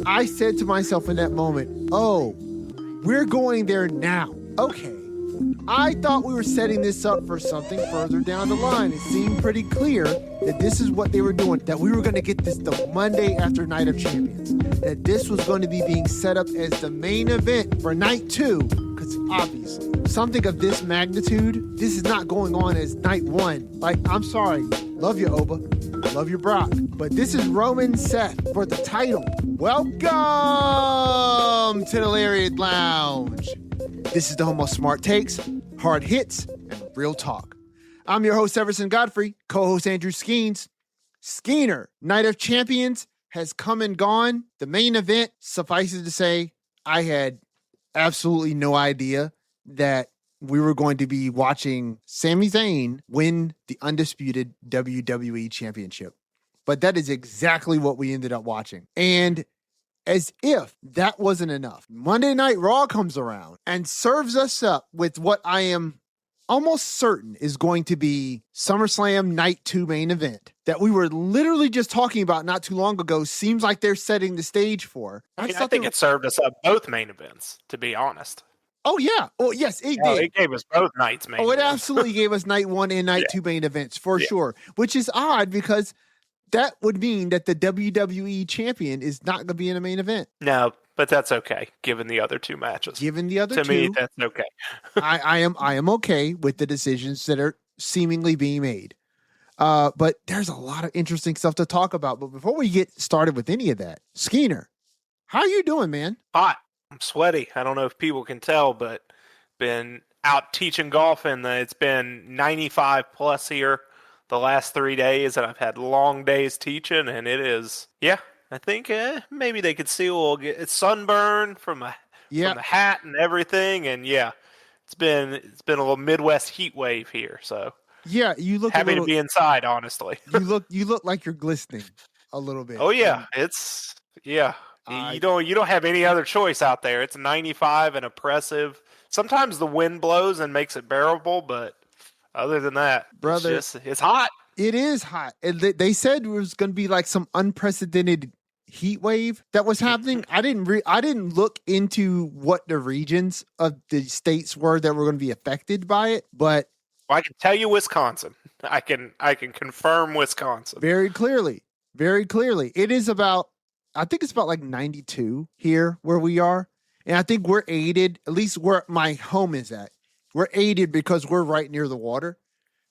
I said to myself in that moment, oh, we're going there now. Okay. I thought we were setting this up for something further down the line. It seemed pretty clear that this is what they were doing, that we were going to get this the Monday after Night of Champions, that this was going to be being set up as the main event for night 2, because obviously something of this magnitude, this is not going on as night 1. Like, I'm sorry, love you, Oba, love you, Brock, but this is Roman Seth for the title. Welcome to the Lariat Lounge. This is the home of smart takes, hard hits, and real talk. I'm your host, Everson Godfrey, co-host Andrew Skeens. Skeener, Night of Champions has come and gone. The main event, suffices to say, I had absolutely no idea that we were going to be watching Sami Zayn win the undisputed WWE Championship. But that is exactly what we ended up watching. And as if that wasn't enough, Monday Night Raw comes around and serves us up with what I am almost certain is going to be SummerSlam Night 2 main event that we were literally just talking about not too long ago. Seems like they're setting the stage for. I think it served us up both main events, to be honest. Oh, yeah. Oh, yes, it did. It gave us both nights main events. It absolutely gave us Night 1 and Night 2 main events for sure, which is odd because that would mean that the WWE champion is not going to be in a main event. No, but that's okay, given the other 2 matches. Given the other 2. To me, that's okay. I am okay with the decisions that are seemingly being made. But there's a lot of interesting stuff to talk about. But before we get started with any of that, Skeener, how are you doing, man? Hot. I'm sweaty. I don't know if people can tell, but been out teaching golf, and it's been 95 plus here the last 3 days, and I've had long days teaching, and it is, I think maybe they could see a little sunburn from the hat and everything, and it's been a little Midwest heat wave here, so you look happy to be inside, honestly. you look like you're glistening a little bit. Oh yeah, you don't have any other choice out there. It's 95 and oppressive. Sometimes the wind blows and makes it bearable, but other than that, brother, it's hot. It is hot. They said it was going to be like some unprecedented heat wave that was happening. I didn't look into what the regions of the states were that were going to be affected by it, but I can tell you Wisconsin. I can confirm Wisconsin very clearly. Very clearly. It is about, I think it's about like 92 here where we are, and I think we're aided, at least where my home is at. We're aided because we're right near the water.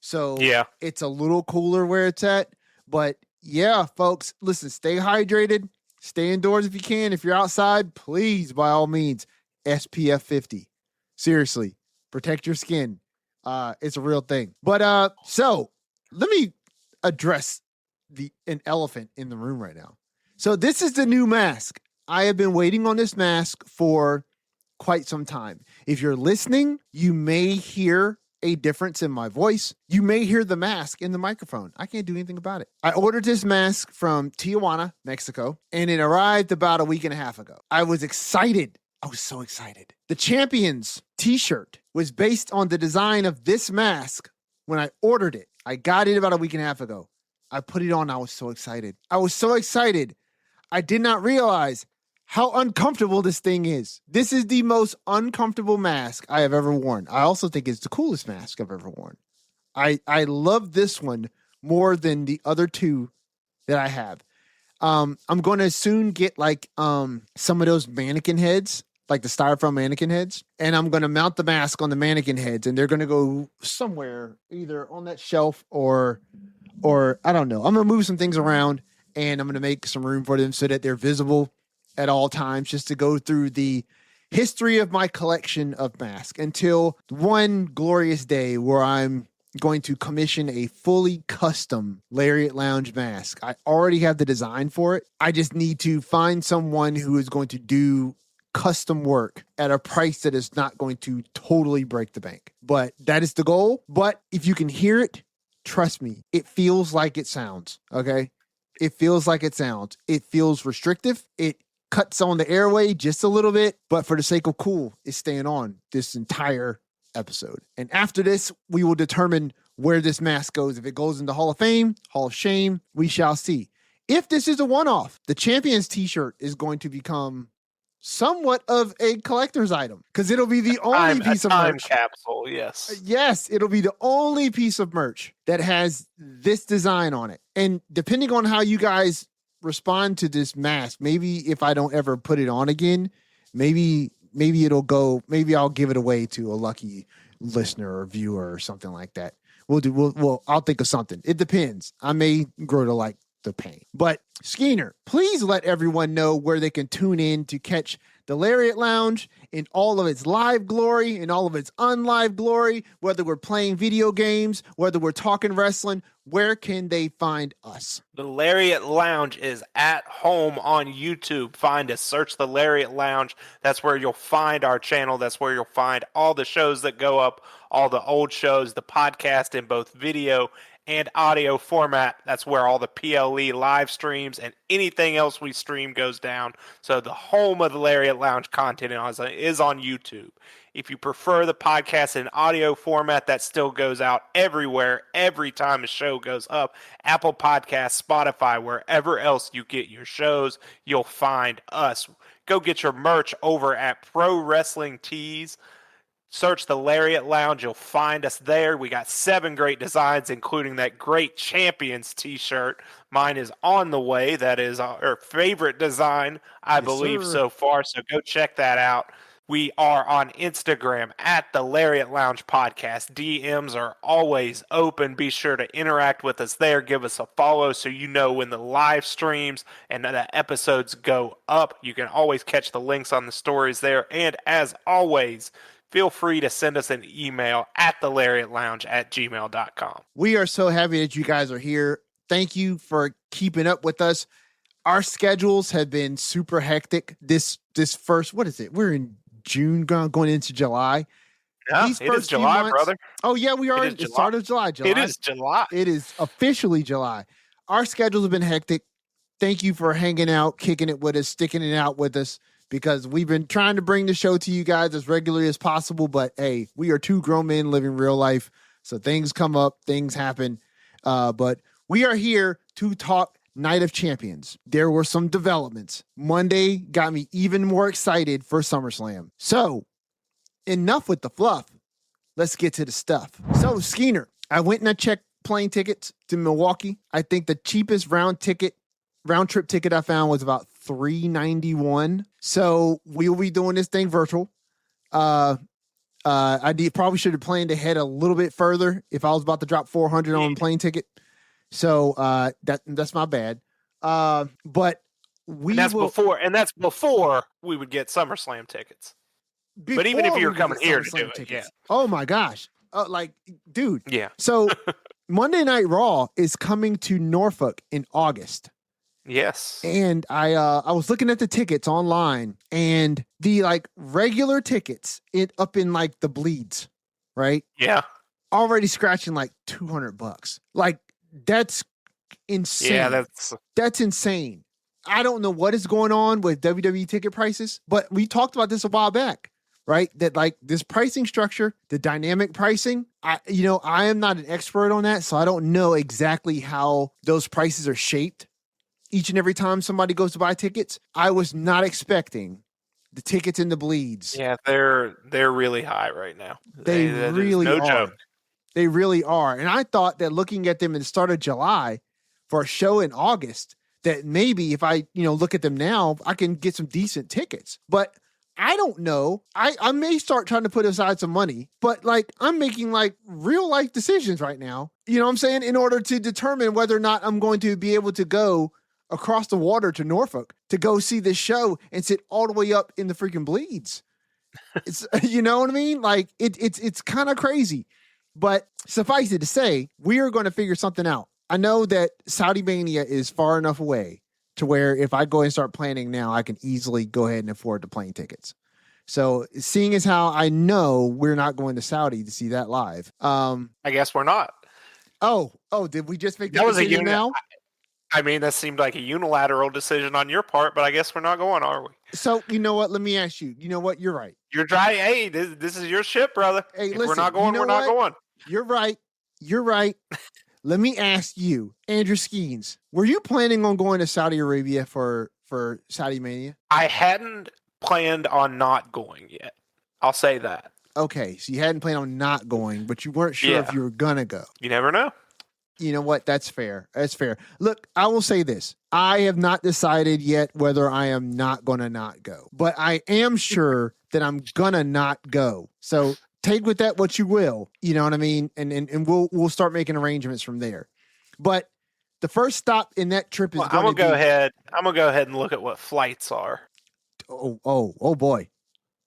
So it's a little cooler where it's at. But yeah, folks, listen, stay hydrated. Stay indoors if you can. If you're outside, please, by all means, SPF 50. Seriously, protect your skin. It's a real thing. But so let me address an elephant in the room right now. So this is the new mask. I have been waiting on this mask for quite some time. If you're listening, you may hear a difference in my voice. You may hear the mask in the microphone. I can't do anything about it. I ordered this mask from Tijuana, Mexico, and it arrived about a week and a half ago. I was excited. I was so excited. The Champions t-shirt was based on the design of this mask when I ordered it. I got it about a week and a half ago. I put it on. I was so excited. I did not realize how uncomfortable this thing is. This is the most uncomfortable mask I have ever worn. I also think it's the coolest mask I've ever worn. I love this one more than the other 2 that I have. I'm going to soon get like some of those mannequin heads, like the styrofoam mannequin heads, and I'm going to mount the mask on the mannequin heads, and they're going to go somewhere either on that shelf or I don't know. I'm going to move some things around, and I'm going to make some room for them so that they're visible at all times, just to go through the history of my collection of masks until one glorious day where I'm going to commission a fully custom Lariat Lounge mask. I already have the design for it. I just need to find someone who is going to do custom work at a price that is not going to totally break the bank. But that is the goal. But if you can hear it, trust me, it feels like it sounds, okay? It feels like it sounds. It feels restrictive. It cuts on the airway just a little bit, but for the sake of cool, it's staying on this entire episode. And after this, we will determine where this mask goes. If it goes into Hall of Fame, Hall of Shame, we shall see. if this is a one-off, the Champions t-shirt is going to become somewhat of a collector's item because it'll be the only piece of merch. Time capsule, yes. Yes, it'll be the only piece of merch that has this design on it. And depending on how you guys respond to this mask, maybe if I don't ever put it on again, maybe it'll go, maybe I'll give it away to a lucky listener or viewer or something like that. I'll think of something. It depends. I may grow to like the paint. But Skeener, please let everyone know where they can tune in to catch the Lariat Lounge in all of its live glory, in all of its unlive glory, whether we're playing video games, whether we're talking wrestling. Where can they find us? The Lariat Lounge is at home on YouTube. Find us. Search the Lariat Lounge. That's where you'll find our channel. That's where you'll find all the shows that go up, all the old shows, the podcast in both video and audio format. That's where all the PLE live streams and anything else we stream goes down. So the home of the Lariat Lounge content is on YouTube. If you prefer the podcast in audio format, that still goes out everywhere, every time a show goes up. Apple Podcasts, Spotify, wherever else you get your shows, you'll find us. Go get your merch over at Pro Wrestling Tees. Search the Lariat Lounge. You'll find us there. We got 7 great designs, including that great Champions t-shirt. Mine is on the way. That is our favorite design, I believe, so far. So go check that out. We are on Instagram at the Lariat Lounge Podcast. DMs are always open. Be sure to interact with us there. Give us a follow so you know when the live streams and the episodes go up. You can always catch the links on the stories there. And as always, feel free to send us an email at thelariatlounge@gmail.com. We are so happy that you guys are here. Thank you for keeping up with us. Our schedules have been super hectic. This first, what is it? We're in June, going into July. Yeah, it is July, brother. Oh, yeah, we are. It's the start of July. It is July. It is officially July. Our schedules have been hectic. Thank you for hanging out, kicking it with us, sticking it out with us, because we've been trying to bring the show to you guys as regularly as possible. But, hey, we are 2 grown men living real life. So things come up, things happen. But we are here to talk Night of Champions. There were some developments. Monday got me even more excited for SummerSlam. So, enough with the fluff. Let's get to the stuff. So, Skeener, I went and I checked plane tickets to Milwaukee. I think the cheapest round trip ticket I found was about $391. So, we'll be doing this thing virtual. I probably should have planned ahead a little bit further if I was about to drop $400 on a plane ticket. So that's my bad. But that's before we would get SummerSlam tickets. But even if you were coming here to do it, yeah. Oh my gosh. Dude. Yeah. So Monday Night Raw is coming to Norfolk in August. Yes. And I was looking at the tickets online, and the regular tickets up in the bleeds, right? Yeah. Already scratching $200. That's insane. Yeah, that's insane. I don't know what is going on with WWE ticket prices, but we talked about this a while back, right? That this pricing structure, the dynamic pricing, I am not an expert on that, so I don't know exactly how those prices are shaped each and every time somebody goes to buy tickets. I was not expecting the tickets in the bleeds. Yeah, they're really high right now. They really no are. Joke. They really are. And I thought that looking at them at the start of July for a show in August, that maybe if I, look at them now, I can get some decent tickets. But I don't know. I may start trying to put aside some money, but I'm making real life decisions right now. You know what I'm saying? In order to determine whether or not I'm going to be able to go across the water to Norfolk to go see this show and sit all the way up in the freaking bleeds. It's, you know what I mean? It's kind of crazy. But suffice it to say, we are going to figure something out. I know that Saudi Mania is far enough away to where if I go and start planning now, I can easily go ahead and afford the plane tickets. So seeing as how I know we're not going to Saudi to see that live. I guess we're not. Oh, did we just make that decision now? I mean, that seemed like a unilateral decision on your part, but I guess we're not going, are we? So, you know what? Let me ask you. You know what? You're right. You're dry. Hey, this is your ship, brother. Hey, if listen, we're not going, we're not going. You're right. let me ask you, Andrew Skeens, were you planning on going to Saudi Arabia for Saudi Mania? I hadn't planned on not going yet. I'll say that. Okay, so you hadn't planned on not going, but you weren't sure if Yeah. you were gonna go. You never know. You know what? That's fair. That's fair. Look, I will say this. I have not decided yet whether I am not going to not go, but I am sure that I'm going to not go. So take with that what you will, you know what I mean? And we'll start making arrangements from there. But the first stop in that trip is Well, I'm going gonna to go be, ahead. I'm gonna go ahead and look at what flights are. oh boy.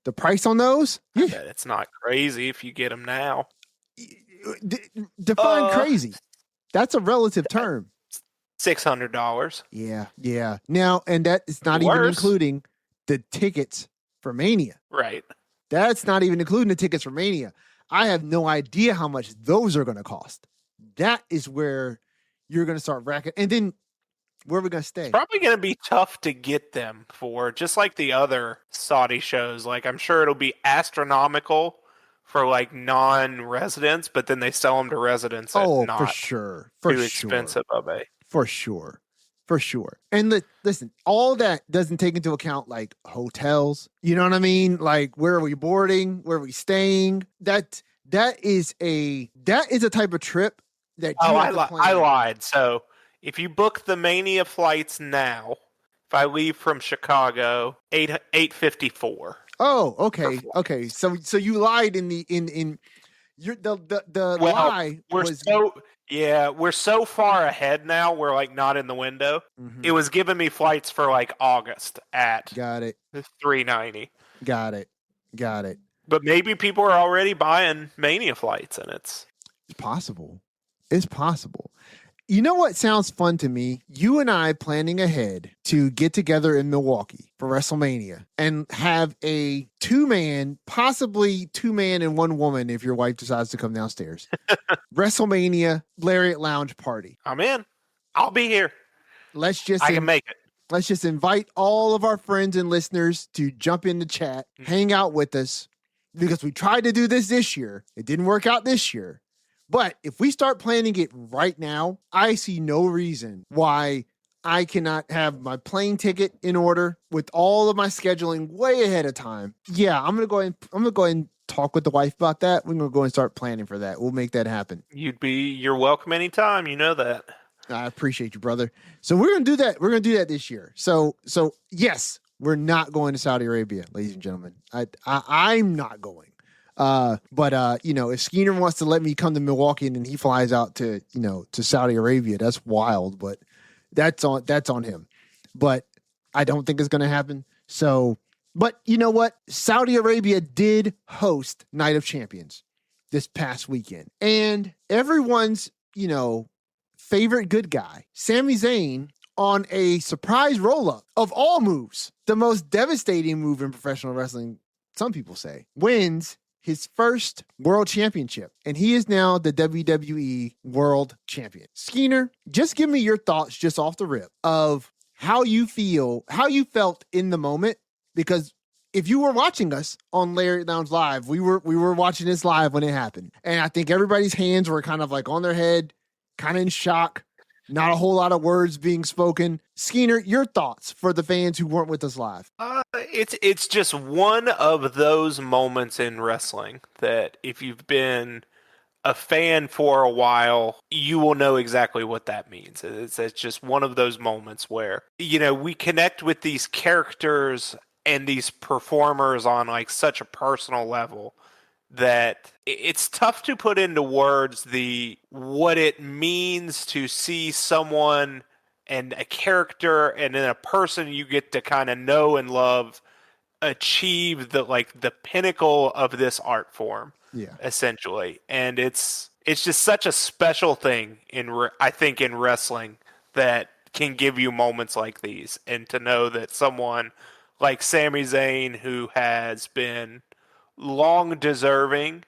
The price on those? I bet it's not crazy if you get them now. Define crazy. That's a relative term. $600. Yeah. Now, and that is not even Worse. including the tickets for Mania. Right. That's not even including the tickets for Mania. I have no idea how much those are going to cost. That is where you're going to start racking. And then where are we going to stay? Probably going to be tough to get them for, just like the other Saudi shows. Like, I'm sure it'll be astronomical for like non-residents, but then they sell them to residents at not for sure. For too sure. expensive of a. For sure. For sure. And listen, all that doesn't take into account like hotels. You know what I mean? Like, where are we boarding? Where are we staying? That is a type of trip that you have to plan. I lied. So if you book the Mania flights now, if I leave from Chicago, $854. Oh, okay. So you lied in your the lie was we're so far ahead now. We're like not in the window. Mhm. It was giving me flights for like August at Got it. $390. Got it. But maybe people are already buying Mania flights, and it's possible. It's possible. You know what sounds fun to me? You and I planning ahead to get together in Milwaukee for WrestleMania and have a possibly two man and one woman if your wife decides to come downstairs. WrestleMania Lariat Lounge party. I'm in. I'll be here. I can make it. Let's just invite all of our friends and listeners to jump in the chat, hang out with us, because we tried to do this year. It didn't work out this year. But if we start planning it right now, I see no reason why I cannot have my plane ticket in order with all of my scheduling way ahead of time. Yeah, I'm gonna go ahead and talk with the wife about that. We're gonna go and start planning for that. We'll make that happen. You're welcome anytime. You know that. I appreciate you, brother. So we're gonna do that. We're gonna do that this year. So yes, we're not going to Saudi Arabia, ladies and gentlemen. I'm not going. But if Skeeter wants to let me come to Milwaukee and then he flies out to Saudi Arabia, that's wild, but that's on him. But I don't think it's going to happen. So, but you know what? Saudi Arabia did host Night of Champions this past weekend, and everyone's, favorite good guy, Sami Zayn, on a surprise roll-up of all moves, the most devastating move in professional wrestling, some people say, wins his first world championship, and he is now the WWE world champion. Skeeter, just give me your thoughts just off the rip of how you felt in the moment, because if you were watching us on Lariat Lounge Live, we were watching this live when it happened, and I think everybody's hands were kind of like on their head, kind of in shock, not a whole lot of words being spoken. Skeeter, your thoughts for the fans who weren't with us live? It's just one of those moments in wrestling that if you've been a fan for a while, you will know exactly what that means. It's just one of those moments where, we connect with these characters and these performers on like such a personal level that it's tough to put into words what it means to see someone and a character and then a person you get to kind of know and love achieve the pinnacle of this art form, essentially. And it's just such a special thing I think in wrestling that can give you moments like these, and to know that someone like Sami Zayn, who has been long deserving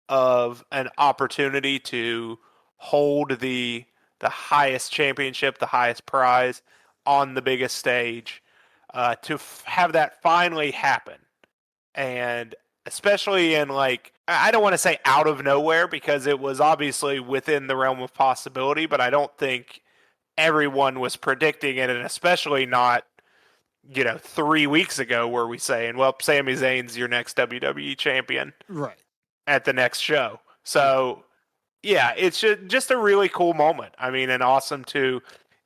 of an opportunity to hold the highest championship, the highest prize on the biggest stage, to have that finally happen. And especially in like, I don't want to say out of nowhere because it was obviously within the realm of possibility, but I don't think everyone was predicting it, and especially not, 3 weeks ago where we saying, well, Sami Zayn's your next WWE champion Right. at the next show. So yeah, it's just a really cool moment. I mean, and awesome to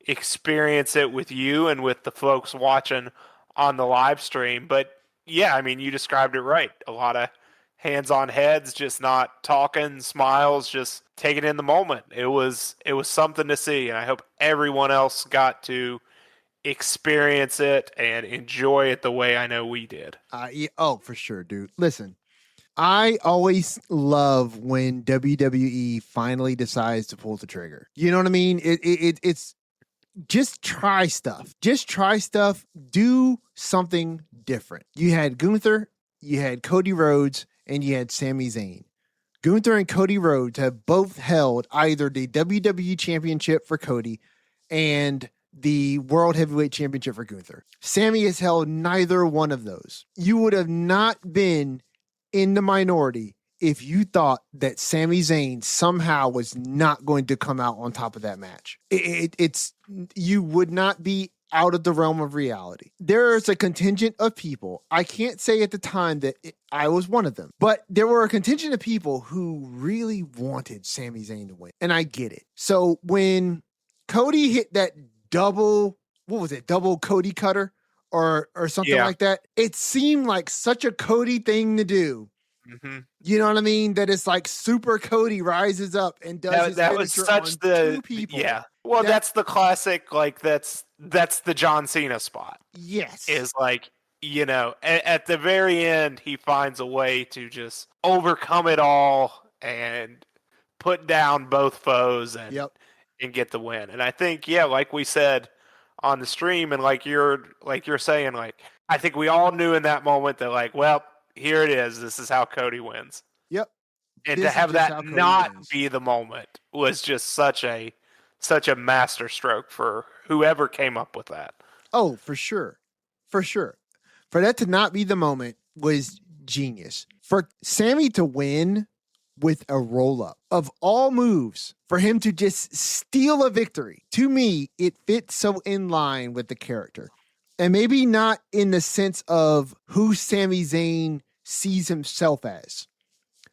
experience it with you and with the folks watching on the live stream. But yeah, I mean, you described it right. A lot of hands on heads, just not talking, smiles, just taking in the moment. It was something to see, and I hope everyone else got to experience it and enjoy it the way I know we did. Yeah, oh, for sure, dude. Listen, I always love when WWE finally decides to pull the trigger. You know what I mean? It's just try stuff. Just try stuff. Do something different. You had Gunther, you had Cody Rhodes, and you had Sami Zayn. Gunther and Cody Rhodes have both held either the WWE Championship for Cody and the World Heavyweight Championship for Gunther. Sami has held neither one of those. You would have not been in the minority if you thought that Sami Zayn somehow was not going to come out on top of that match. It's you would not be out of the realm of reality. There is a contingent of people. I can't say at the time that I was one of them, but there were a contingent of people who really wanted Sami Zayn to win, and I get it. So when Cody hit that double Cody cutter or something like that, it seemed like such a Cody thing to do. Mm-hmm. You know what I mean? That it's like super Cody rises up and does his that was such on the two people. Yeah. Well, that's the classic, like that's the John Cena spot. Yes. Is like, at the very end he finds a way to just overcome it all and put down both foes and get the win. And I think, like we said on the stream, and like you're saying, like, I think we all knew in that moment that, like, well, here it is. This is how Cody wins. Yep. And to have that not be the moment was just such a master stroke for whoever came up with that. Oh, for sure. For sure. For that to not be the moment was genius. For Sami to win with a roll-up, of all moves, for him to just steal a victory, to me, it fits so in line with the character. And maybe not in the sense of who Sami Zayn sees himself as,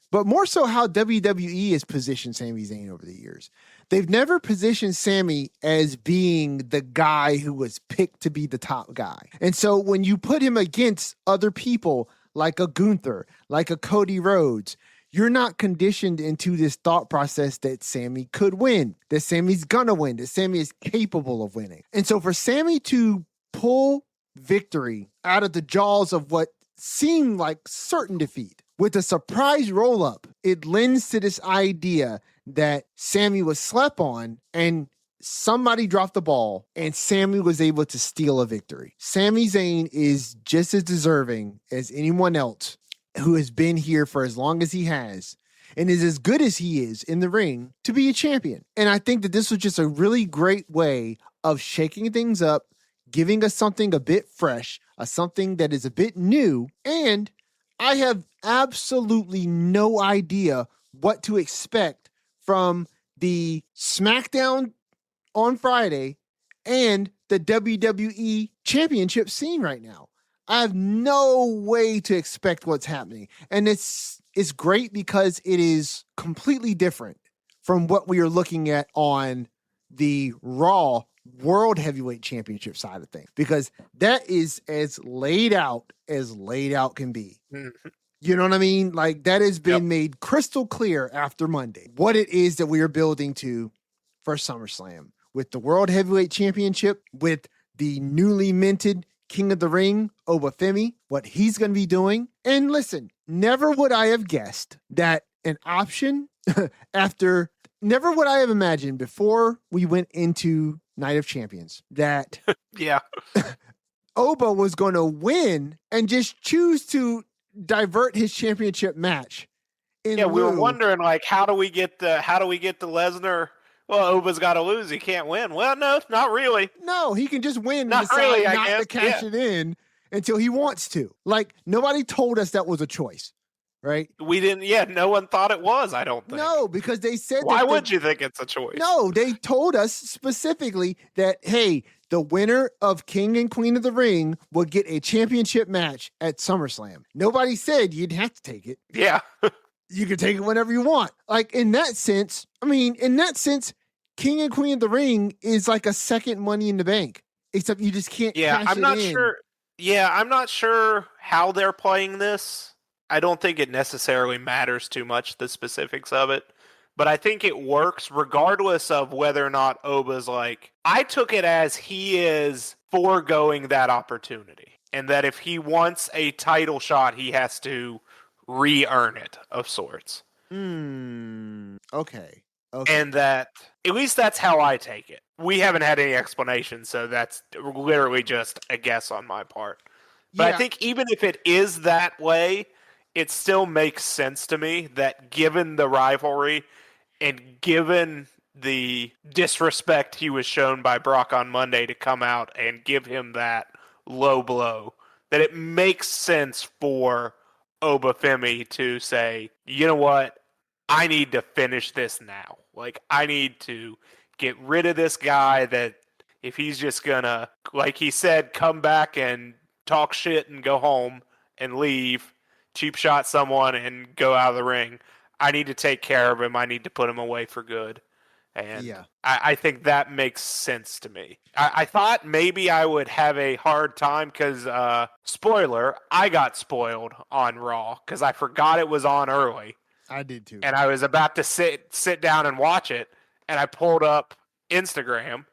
but more so how WWE has positioned Sami Zayn over the years. They've never positioned Sami as being the guy who was picked to be the top guy. And so when you put him against other people like a Gunther, like a Cody Rhodes, you're not conditioned into this thought process that Sami could win, that Sami's gonna win, that Sami is capable of winning. And so for Sami to pull victory out of the jaws of what seemed like certain defeat with a surprise roll-up, it lends to this idea that Sami was slept on and somebody dropped the ball and Sami was able to steal a victory. Sami Zayn is just as deserving as anyone else who has been here for as long as he has and is as good as he is in the ring to be a champion. And I think that this was just a really great way of shaking things up, giving us something a bit fresh, something that is a bit new, and I have absolutely no idea what to expect from the SmackDown on Friday and the WWE Championship scene right now. I have no way to expect what's happening. And it's great because it is completely different from what we are looking at on the Raw World Heavyweight Championship side of things, because that is as laid out can be. Mm-hmm. You know what I mean? Like, that has been made crystal clear after Monday, what it is that we are building to for SummerSlam with the World Heavyweight Championship, with the newly minted King of the Ring, Obafemi, what he's going to be doing. And listen, never would I have guessed that an option never would I have imagined before we went into Night of Champions that Oba was going to win and just choose to divert his championship match. We were wondering, like, how do we get the Lesnar? Well, Oba's got to lose. He can't win. Well, no, not really. No, he can just win and decide not to cash it in until he wants to. Like, nobody told us that was a choice. right? We didn't. Yeah, no one thought it was. I don't think. No, because they said Why that would you think it's a choice? No, they told us specifically that, hey, the winner of King and Queen of the Ring would get a championship match at SummerSlam. Nobody said you'd have to take it. Yeah. You can take it whenever you want. Like, in that sense, King and Queen of the Ring is like a second Money in the Bank, except you just can't cash I'm it not in. sure. Yeah, I'm not sure how they're playing this. I don't think it necessarily matters too much, the specifics of it. But I think it works regardless of whether or not Oba's like, I took it as he is foregoing that opportunity. And that if he wants a title shot, he has to re-earn it of sorts. Okay. And that, at least that's how I take it. We haven't had any explanation, so that's literally just a guess on my part. But I think even if it is that way, it still makes sense to me that given the rivalry and given the disrespect he was shown by Brock on Monday to come out and give him that low blow, that it makes sense for Obafemi to say, you know what, I need to finish this now. Like, I need to get rid of this guy that if he's just gonna, like he said, come back and talk shit and go home and leave, cheap shot someone and go out of the ring, I need to take care of him. I need to put him away for good. And I think that makes sense to me. I thought maybe I would have a hard time because, spoiler, I got spoiled on Raw because I forgot it was on early. I did too. And I was about to sit down and watch it, and I pulled up Instagram,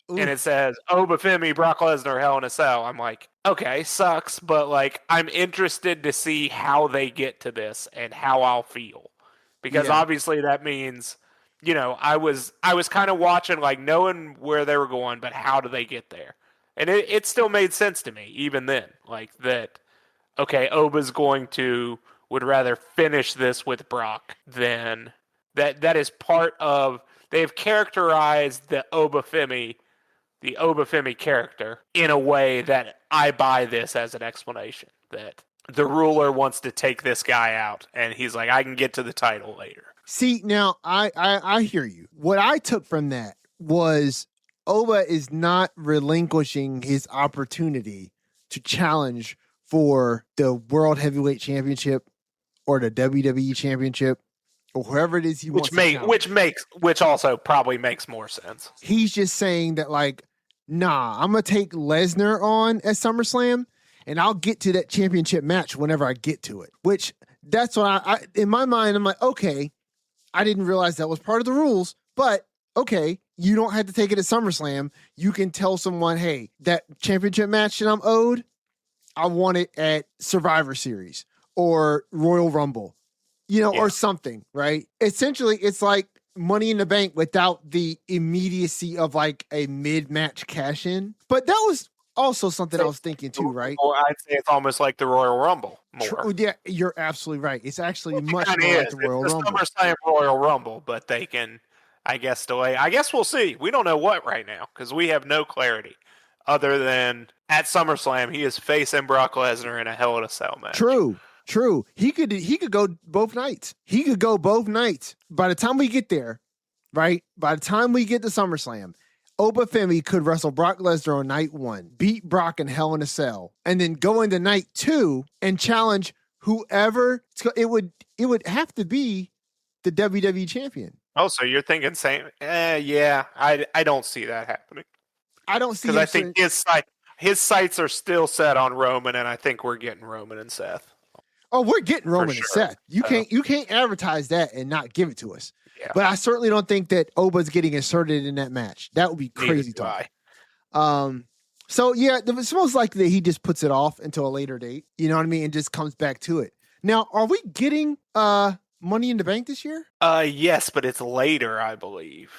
and it says, Obafemi, Brock Lesnar, Hell in a Cell. I'm like, okay, sucks, but like I'm interested to see how they get to this and how I'll feel. Because obviously that means, you know, I was kind of watching, like, knowing where they were going, but how do they get there? And it still made sense to me, even then. Like that, okay, Oba's would rather finish this with Brock than that is part of, they've characterized the Obafemi character in a way that I buy this as an explanation. That the ruler wants to take this guy out, and he's like, I can get to the title later. See, now I hear you. What I took from that was Oba is not relinquishing his opportunity to challenge for the World Heavyweight Championship or the WWE Championship or whoever it is he wants to challenge. Which also probably makes more sense. He's just saying that, like, nah, I'm gonna take Lesnar on at SummerSlam, and I'll get to that championship match whenever I get to it. Which that's what I in my mind, I'm like, okay, I didn't realize that was part of the rules, but okay, you don't have to take it at SummerSlam. You can tell someone, hey, that championship match that I'm owed, I want it at Survivor Series or Royal Rumble, you know, or something, right? Essentially, it's like Money in the Bank without the immediacy of like a mid-match cash-in. But that was also something I was thinking too, right? Or I'd say it's almost like the Royal Rumble more. Yeah, you're absolutely right. It's actually much more like the Royal Rumble. It's the SummerSlam Royal Rumble, but they can, I guess, delay. I guess we'll see. We don't know what right now because we have no clarity other than at SummerSlam he is facing Brock Lesnar in a Hell in a Cell match. True. He could go both nights. He could go both nights. By the time we get there, right? By the time we get to SummerSlam, Obafemi could wrestle Brock Lesnar on night 1, beat Brock in Hell in a Cell, and then go into night 2 and challenge whoever. It would have to be the WWE champion. Oh, so you're thinking same? Yeah, I don't see that happening. I don't see, because I think his sights are still set on Roman, and I think we're getting Roman and Seth. Oh, we're getting Roman and Seth. You can't advertise that and not give it to us. Yeah. But I certainly don't think that Oba's getting inserted in that match. That would be crazy talk. So yeah, it's most likely that he just puts it off until a later date. You know what I mean? And just comes back to it. Now, are we getting Money in the Bank this year? Yes, but it's later, I believe.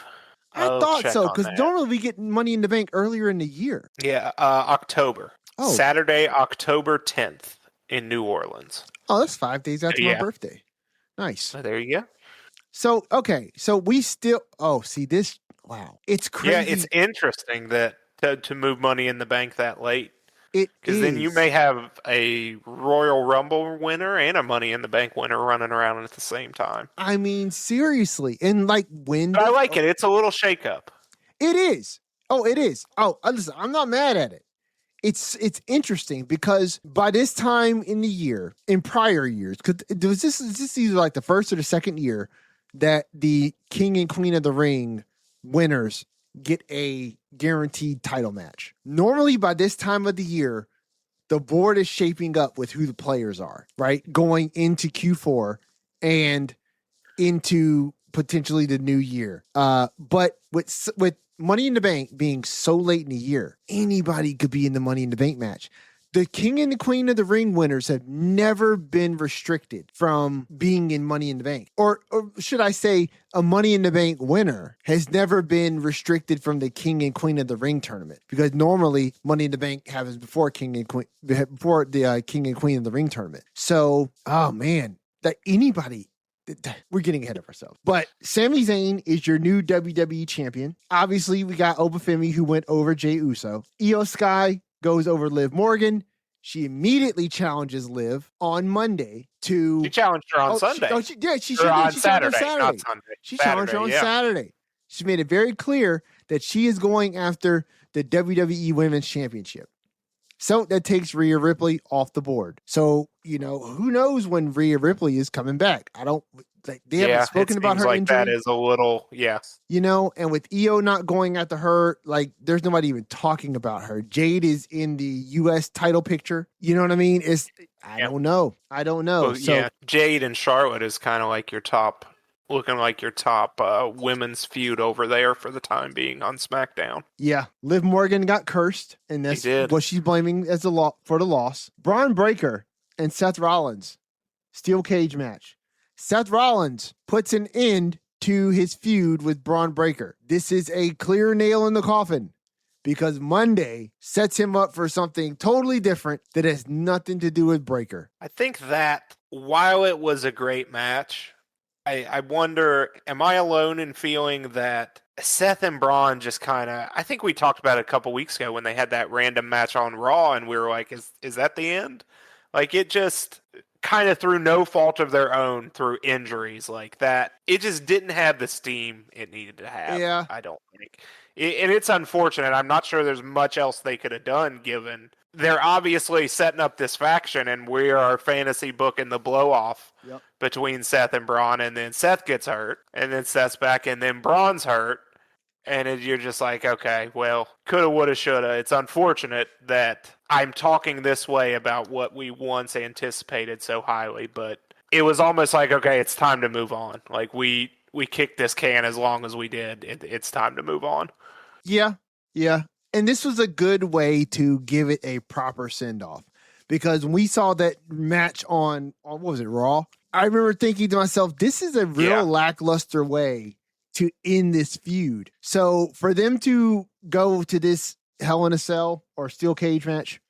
I thought so, because normally we get Money in the Bank earlier in the year. Yeah, October. Oh. Saturday, October 10th in New Orleans. Oh, that's 5 days after my birthday. Nice. There you go. So, okay. So we still, see this. Wow. It's crazy. Yeah, it's interesting that to move Money in the Bank that late. It Because then you is. may have a Royal Rumble winner and a Money in the Bank winner running around at the same time. I mean, seriously. And like when But I the like it. It's a little shakeup. it is. Oh, it is. Oh, listen, I'm not mad at it. It's interesting because by this time in the year, in prior years, because this either like the first or the second year that the King and Queen of the Ring winners get a guaranteed title match. Normally, by this time of the year, the board is shaping up with who the players are, right? Going into Q4 and into potentially the new year. But with Money in the Bank being so late in the year, anybody could be in the Money in the Bank match. The King and the Queen of the Ring winners have never been restricted from being in Money in the Bank. Or should I say, a Money in the Bank winner has never been restricted from the King and Queen of the Ring tournament. Because normally Money in the Bank happens before before the King and Queen of the Ring tournament. So, oh man, that anybody, we're getting ahead of ourselves. But Sami Zayn is your new WWE champion. Obviously, we got Obafemi who went over Jey Uso. Io Sky goes over Liv Morgan. She immediately challenges Liv on Monday to. She challenged her on Sunday. She or sure on did. She challenged her Saturday, not Sunday. She challenged her on Saturday. She made it very clear that she is going after the WWE Women's Championship. So that takes Rhea Ripley off the board. So, who knows when Rhea Ripley is coming back? They haven't spoken about her like injury. That is a little, yes. And with Io not going after her, there's nobody even talking about her. Jade is in the U.S. title picture. You know what I mean? I don't know. Well, So Jade and Charlotte is kind of like looking like your top women's feud over there for the time being on SmackDown. Yeah, Liv Morgan got cursed, and that's what she's blaming as for the loss. Braun Breaker and Seth Rollins, steel cage match. Seth Rollins puts an end to his feud with Braun Breaker. This is a clear nail in the coffin because Monday sets him up for something totally different that has nothing to do with Breaker. I think that while it was a great match, I wonder, am I alone in feeling that Seth and Braun just kind of, I think we talked about it a couple weeks ago when they had that random match on Raw and we were like, is that the end? It just kind of through no fault of their own, through injuries like that, it just didn't have the steam it needed to have. Yeah. I don't think. And it's unfortunate. I'm not sure there's much else they could have done given they're obviously setting up this faction and we are fantasy booking the blow off between Seth and Braun, and then Seth gets hurt and then Seth's back and then Braun's hurt. And you're just like, okay, well, coulda, woulda, shoulda. It's unfortunate that I'm talking this way about what we once anticipated so highly, but it was almost like, okay, it's time to move on. We kicked this can as long as we did. It's time to move on. Yeah. And this was a good way to give it a proper send-off. Because when we saw that match on what was it, Raw? I remember thinking to myself, this is a real lackluster way to end this feud. So for them to go to this Hell in a Cell or steel cage match,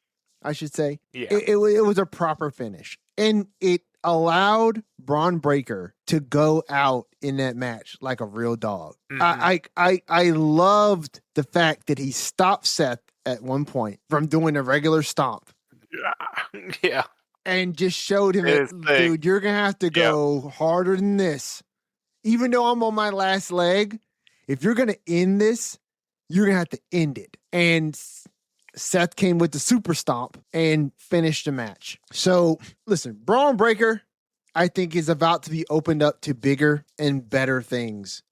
I should say, it was a proper finish. And it allowed Braun Breaker to go out in that match like a real dog. Mm-hmm. I loved the fact that he stopped Seth at one point from doing a regular stomp. Yeah. And just showed him, dude, you're going to have to go harder than this. Even though I'm on my last leg, if you're going to end this, you're going to have to end it. And Seth came with the super stomp and finished the match. So, listen, Braun Breaker, I think, is about to be opened up to bigger and better things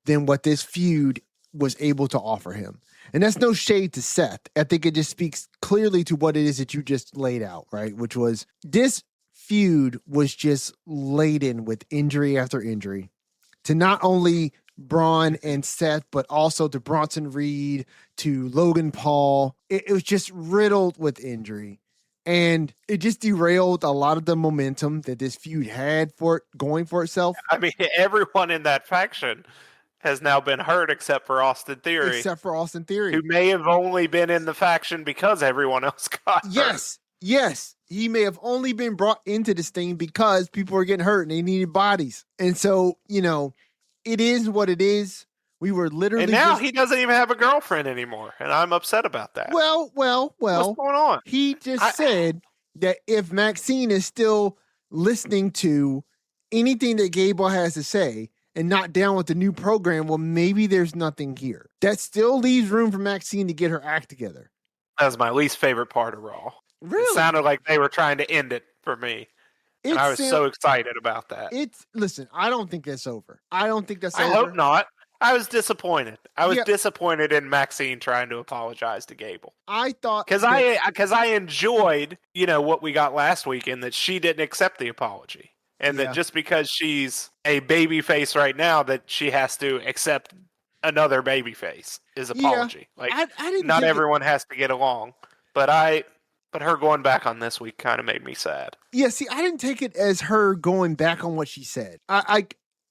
than what this feud was able to offer him. And that's no shade to Seth. I think it just speaks clearly to what it is that you just laid out, right? Which was this feud was just laden with injury after injury to not only Braun and Seth, but also to Bronson Reed, to Logan Paul. It was just riddled with injury. And it just derailed a lot of the momentum that this feud had going for itself. I mean, everyone in that faction has now been hurt except for Austin Theory. Who may have only been in the faction because everyone else got hurt. Yes. He may have only been brought into this thing because people were getting hurt and they needed bodies. And so, it is what it is. We were literally And now just, he doesn't even have a girlfriend anymore, and I'm upset about that. well. What's going on? He just said that if Maxine is still listening to anything that Gable has to say and not down with the new program, well, maybe there's nothing here. That still leaves room for Maxine to get her act together. That was my least favorite part of Raw. Really? It sounded like they were trying to end it for me. And I was so excited about that. Listen, I don't think that's over. I hope not. I was disappointed. I was disappointed in Maxine trying to apologize to Gable. I thought because I enjoyed what we got last week in that she didn't accept the apology, and that just because she's a baby face right now that she has to accept another baby face is apology. Like I didn't not everyone has to get along, but her going back on this week kind of made me sad. Yeah, see, I didn't take it as her going back on what she said.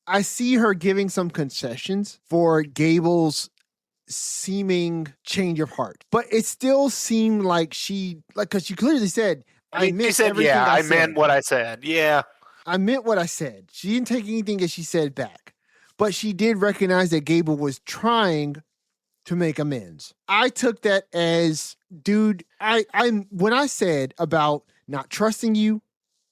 I see her giving some concessions for Gable's seeming change of heart, but it still seemed like because she clearly said, I meant what I said. Yeah. I meant what I said. She didn't take anything that she said back, but she did recognize that Gable was trying to make amends. I took that as, dude, when I said about not trusting you,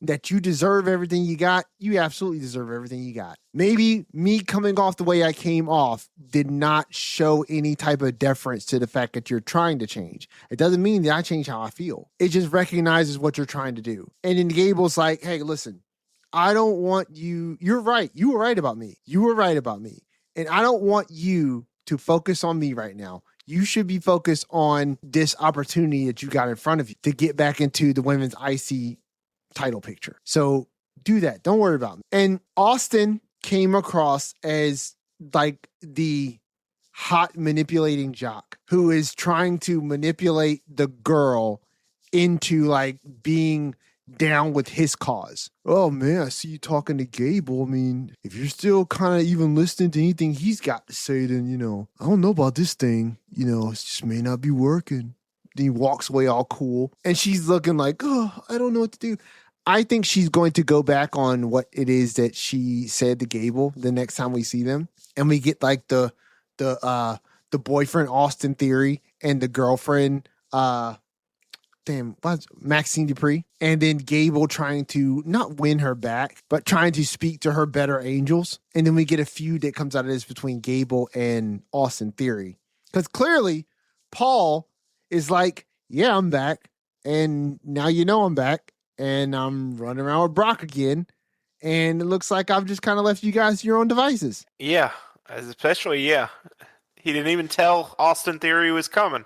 that you deserve everything you got, you absolutely deserve everything you got. Maybe me coming off the way I came off did not show any type of deference to the fact that you're trying to change. It doesn't mean that I change how I feel. It just recognizes what you're trying to do. And then Gable's like, hey, listen, I don't want you. You're right. You were right about me. You were right about me. And I don't want you to focus on me right now. You should be focused on this opportunity that you got in front of you to get back into the women's IC title picture. So do that. Don't worry about me. And Austin came across as like the hot manipulating jock who is trying to manipulate the girl into like being down with his cause. Oh man, I see you talking to Gable. I mean, if you're still kind of even listening to anything he's got to say, then, I don't know about this thing. It just may not be working. Then he walks away all cool. And she's looking like, oh, I don't know what to do. I think she's going to go back on what it is that she said to Gable the next time we see them. And we get like the boyfriend Austin theory and the girlfriend, Maxine Dupree. And then Gable trying to not win her back, but trying to speak to her better angels. And then we get a feud that comes out of this between Gable and Austin Theory. Because clearly Paul is like, yeah, I'm back. And now I'm back. And I'm running around with Brock again. And it looks like I've just kind of left you guys to your own devices. Yeah, especially, he didn't even tell Austin Theory was coming.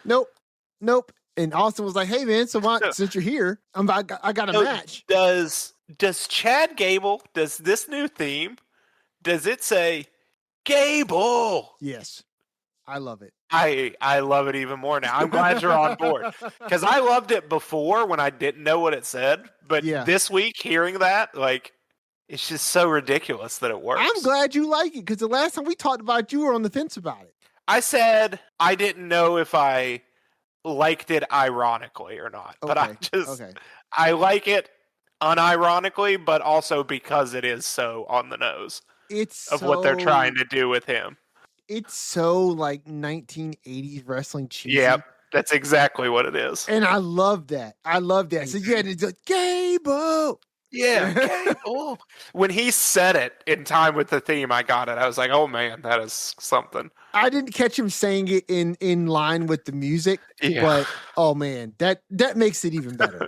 Nope. And Austin was like, hey, man, since you're here, I got a match. Does Chad Gable, does this new theme, does it say Gable? Yes. I love it. I love it even more now. I'm glad you're on board. Because I loved it before when I didn't know what it said. But this week, hearing that, like, it's just so ridiculous that it works. I'm glad you like it, because the last time we talked about it, you were on the fence about it. I said I didn't know if I liked it ironically or not. Okay. But I like it unironically, but also because it is so on the nose of what they're trying to do with him. It's so like 1980s wrestling cheesy. Yeah, that's exactly what it is. And I love that. So it's like, Gable. Yeah, Gable. When he said it in time with the theme, I got it. I was like, oh man, that is something. I didn't catch him saying it in line with the music, but oh man, that makes it even better.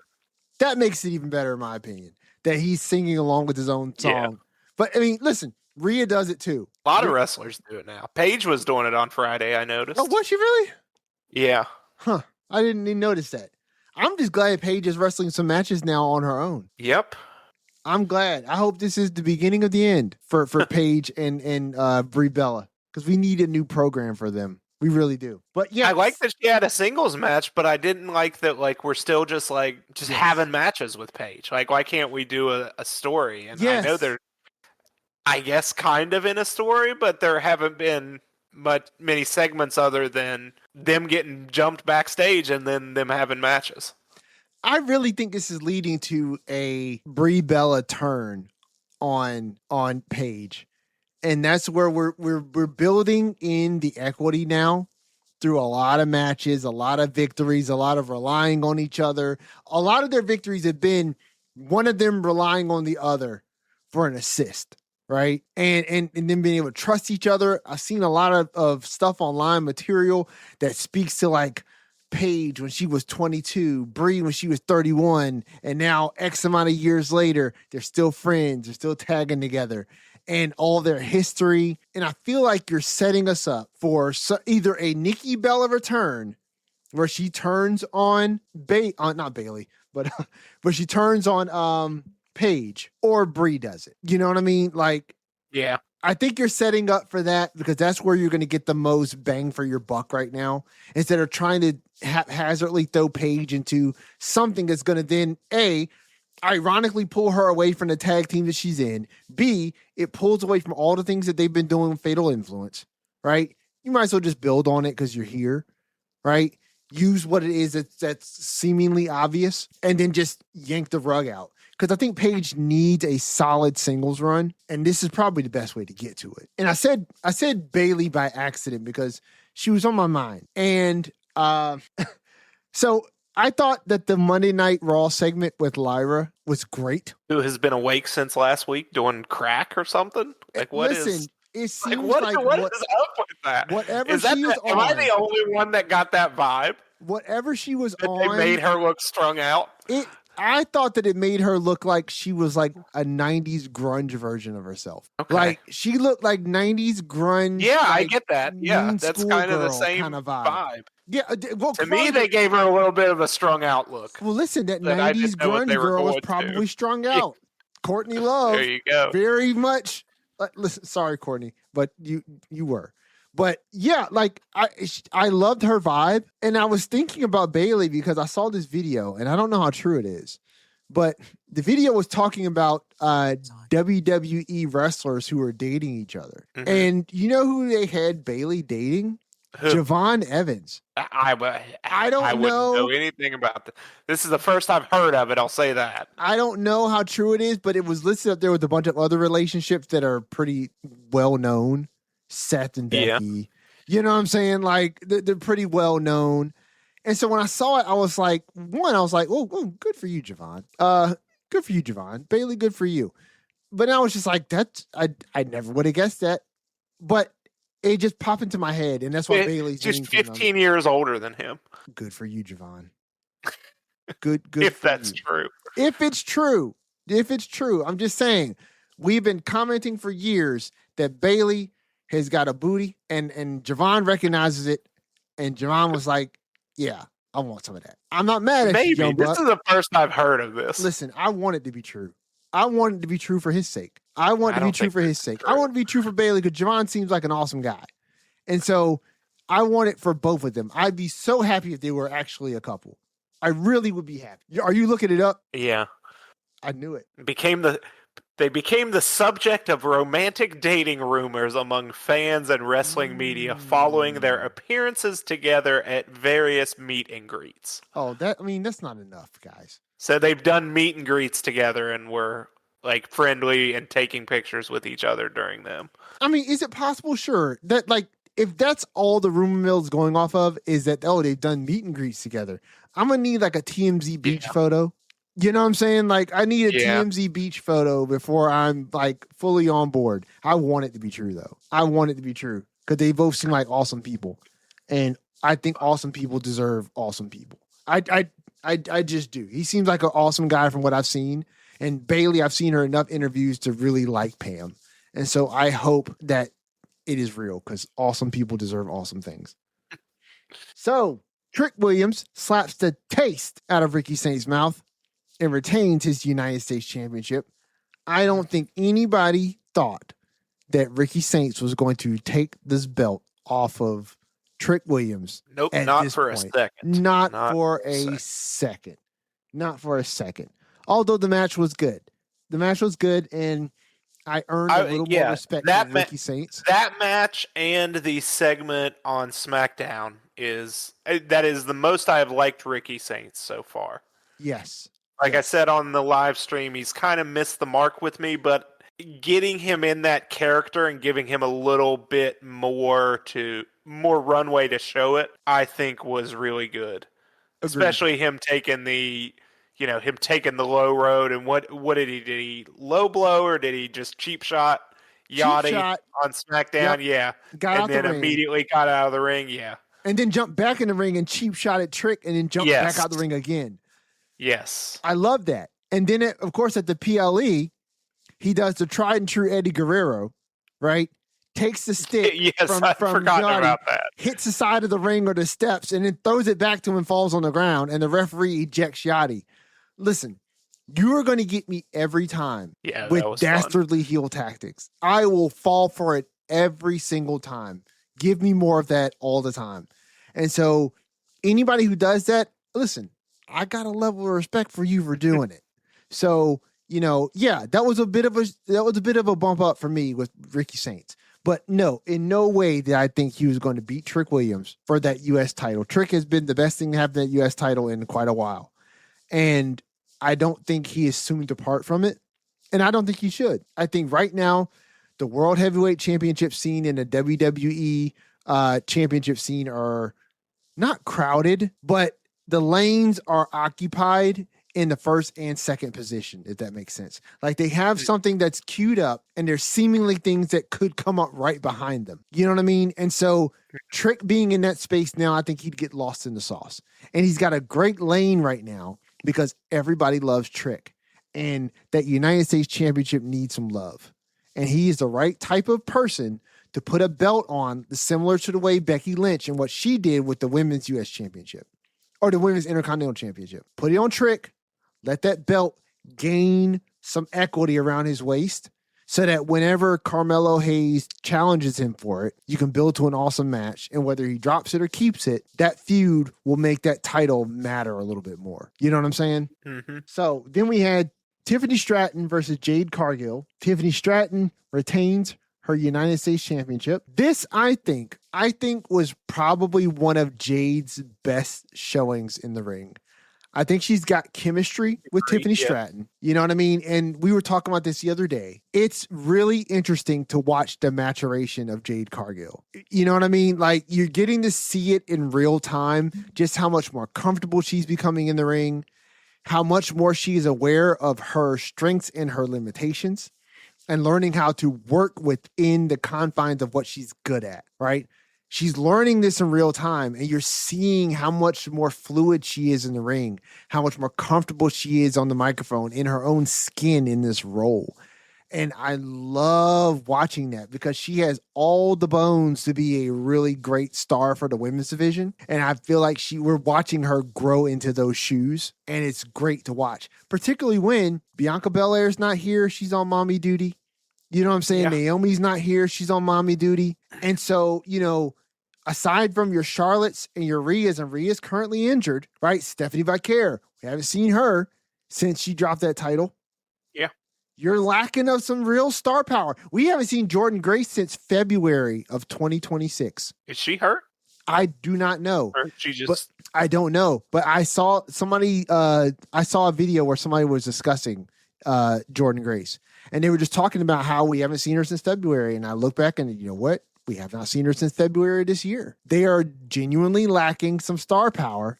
That makes it even better in my opinion, that he's singing along with his own song. Yeah. But I mean, listen, Rhea does it too. A lot of wrestlers do it now. Paige was doing it on Friday, I noticed. Oh, was she really? Yeah. Huh. I didn't even notice that. I'm just glad Paige is wrestling some matches now on her own. Yep. I'm glad. I hope this is the beginning of the end for Paige and Brie Bella, because we need a new program for them. We really do. But yeah, I like that she had a singles match, but I didn't like that. Like, we're still just having matches with Paige. Like, why can't we do a story? And I know they're, I guess, kind of in a story, but there haven't been many segments other than them getting jumped backstage and then them having matches. I really think this is leading to a Brie Bella turn on Paige. And that's where we're building in the equity now through a lot of matches, a lot of victories, a lot of relying on each other. A lot of their victories have been one of them relying on the other for an assist, right? And then being able to trust each other. I've seen a lot of stuff online material that speaks to like Paige when she was 22, Brie when she was 31, and now X amount of years later, they're still friends, they're still tagging together, and all their history. And I feel like you're setting us up for either a Nikki Bella return where she turns on not Bailey, but but she turns on Paige, or Brie does it. You know what I mean? Like, Yeah. I think you're setting up for that because that's where you're going to get the most bang for your buck right now. Instead of trying to haphazardly throw Paige into something that's going to then ironically pull her away from the tag team that she's in. B, it pulls away from all the things that they've been doing with Fatal Influence, right? You might as well just build on it because you're here, right? Use what it is that's seemingly obvious and then just yank the rug out. Because I think Paige needs a solid singles run, and this is probably the best way to get to it. And I said Bailey by accident because she was on my mind. And so I thought that the Monday Night Raw segment with Lyra was great. Who has been awake since last week doing crack or something? Like, what Listen, is? it seems What like is up with that? whatever Is that she was am I on, the only one that got that vibe? whatever she was That on, they made her look strung out? I thought that it made her look like she was like a 90s grunge version of herself. Okay. Like she looked like 90s grunge. Yeah, like, I get that. Yeah, that's kind of the same kind of vibe. Yeah, well, To me, they gave her a little bit of a strung out look. Well, listen, that I 90s didn't know what grunge they were girl was going probably to. strung out. Courtney Love, There you go. very much. Listen, sorry, Courtney, but you were. But yeah, like I loved her vibe, and I was thinking about Bailey because I saw this video, and I don't know how true it is, but the video was talking about WWE wrestlers who were dating each other, and you know who they had Bailey dating? Who? Javon Evans. I wouldn't know anything about this. This is the first I've heard of it. I'll say that. I don't know how true it is, but it was listed up there with a bunch of other relationships that are pretty well known. Seth and Becky. Yeah. You know what I'm saying? Like they're pretty well known. And so when I saw it, I was like, oh, good for you, Javon. Good for you, Javon. Bailey, good for you. But I was just like, I never would have guessed that. But it just popped into my head, and that's why Bailey's just 15 years older than him. Good for you, Javon. Good. If that's true. If it's true, I'm just saying, we've been commenting for years that Bailey has got a booty, and Javon recognizes it, and Javon was like, yeah, I want some of that. I'm not mad at you, Young Buck. This is the first I've heard of this. Listen, I want it to be true. I want it to be true for his sake. I want it to be true for his sake. I want it to be true for Bailey because Javon seems like an awesome guy. And so I want it for both of them. I'd be so happy if they were actually a couple. I really would be happy. Are you looking it up? Yeah. I knew it. They became the subject of romantic dating rumors among fans and wrestling media following their appearances together at various meet and greets. Oh, that's not enough, guys. So they've done meet and greets together and were like friendly and taking pictures with each other during them. I mean, is it possible? Sure. That like if that's all the rumor mill's going off of is that they've done meet and greets together. I'm gonna need like a TMZ beach photo. You know what I'm saying? Like I need a TMZ beach photo before I'm like fully on board. I want it to be true though. I want it to be true because they both seem like awesome people, and I think awesome people deserve awesome people. I just do. He seems like an awesome guy from what I've seen. And Bailey, I've seen her enough interviews to really like Pam. And so I hope that it is real because awesome people deserve awesome things. So Trick Williams slaps the taste out of Ricky Saints' mouth and retains his United States Championship. I don't think anybody thought that Ricky Saints was going to take this belt off of Trick Williams. Nope, not for a second. Not for a second. Not for a second. Although the match was good. The match was good, and I earned a little more respect from Ricky Saints. That match and the segment on SmackDown is the most I have liked Ricky Saints so far. Yes. Like I said on the live stream, he's kind of missed the mark with me, but getting him in that character and giving him a little bit more runway to show it, I think was really good. Agreed. Especially him taking the low road. And what did he? Did he low blow or did he just cheap shot Cheap Yachty shot. on SmackDown? Yep. Yeah. Got And out the then ring. immediately got out of the ring. Yeah. And then jumped back in the ring and cheap shot at Trick and then jumped back out the ring again. Yes. I love that. And then, of course, at the PLE, he does the tried and true Eddie Guerrero, right? Takes the stick from Yachty, about that. hits the side of the ring or the steps, and then throws it back to him and falls on the ground, and the referee ejects Yachty. Listen, you are going to get me every time with dastardly heel tactics. I will fall for it every single time. Give me more of that all the time. And so anybody who does that, listen, I got a level of respect for you for doing it. So, that was a bit of a bump up for me with Ricky Saints. But no, in no way did I think he was going to beat Trick Williams for that U.S. title. Trick has been the best thing to have that U.S. title in quite a while. And I don't think he is soon to depart from it. And I don't think he should. I think right now, the World Heavyweight Championship scene and the WWE Championship scene are not crowded, but the lanes are occupied in the first and second position, if that makes sense. Like they have something that's queued up and there's seemingly things that could come up right behind them. You know what I mean? And so Trick being in that space now, I think he'd get lost in the sauce. And he's got a great lane right now because everybody loves Trick. And that United States Championship needs some love. And he is the right type of person to put a belt on, similar to the way Becky Lynch and what she did with the Women's U.S. Championship or the Women's Intercontinental Championship. Put it on Trick. Let that belt gain some equity around his waist so that whenever Carmelo Hayes challenges him for it, you can build to an awesome match. And whether he drops it or keeps it, that feud will make that title matter a little bit more. You know what I'm saying? Mm-hmm. So then we had Tiffany Stratton versus Jade Cargill. Tiffany Stratton retains her United States Championship. This, I think was probably one of Jade's best showings in the ring. I think she's got chemistry with Tiffany Stratton. You know what I mean? And we were talking about this the other day. It's really interesting to watch the maturation of Jade Cargill. You know what I mean? Like you're getting to see it in real time, just how much more comfortable she's becoming in the ring, how much more she is aware of her strengths and her limitations, and learning how to work within the confines of what she's good at, right? She's learning this in real time, and you're seeing how much more fluid she is in the ring, how much more comfortable she is on the microphone, in her own skin in this role. And I love watching that because she has all the bones to be a really great star for the women's division. And I feel like we're watching her grow into those shoes, and it's great to watch, particularly when Bianca Belair's not here. She's on mommy duty. You know what I'm saying? Yeah. Naomi's not here. She's on mommy duty. And so, aside from your Charlottes and your Rhea's, and Rhea's currently injured, right? Stephanie Vicaire, we haven't seen her since she dropped that title. Yeah. You're lacking of some real star power. We haven't seen Jordynne Grace since February of 2026. Is she hurt? I do not know. Or I don't know. But I saw I saw a video where somebody was discussing Jordynne Grace. And they were just talking about how we haven't seen her since February. And I look back and you know what? We have not seen her since February this year. They are genuinely lacking some star power.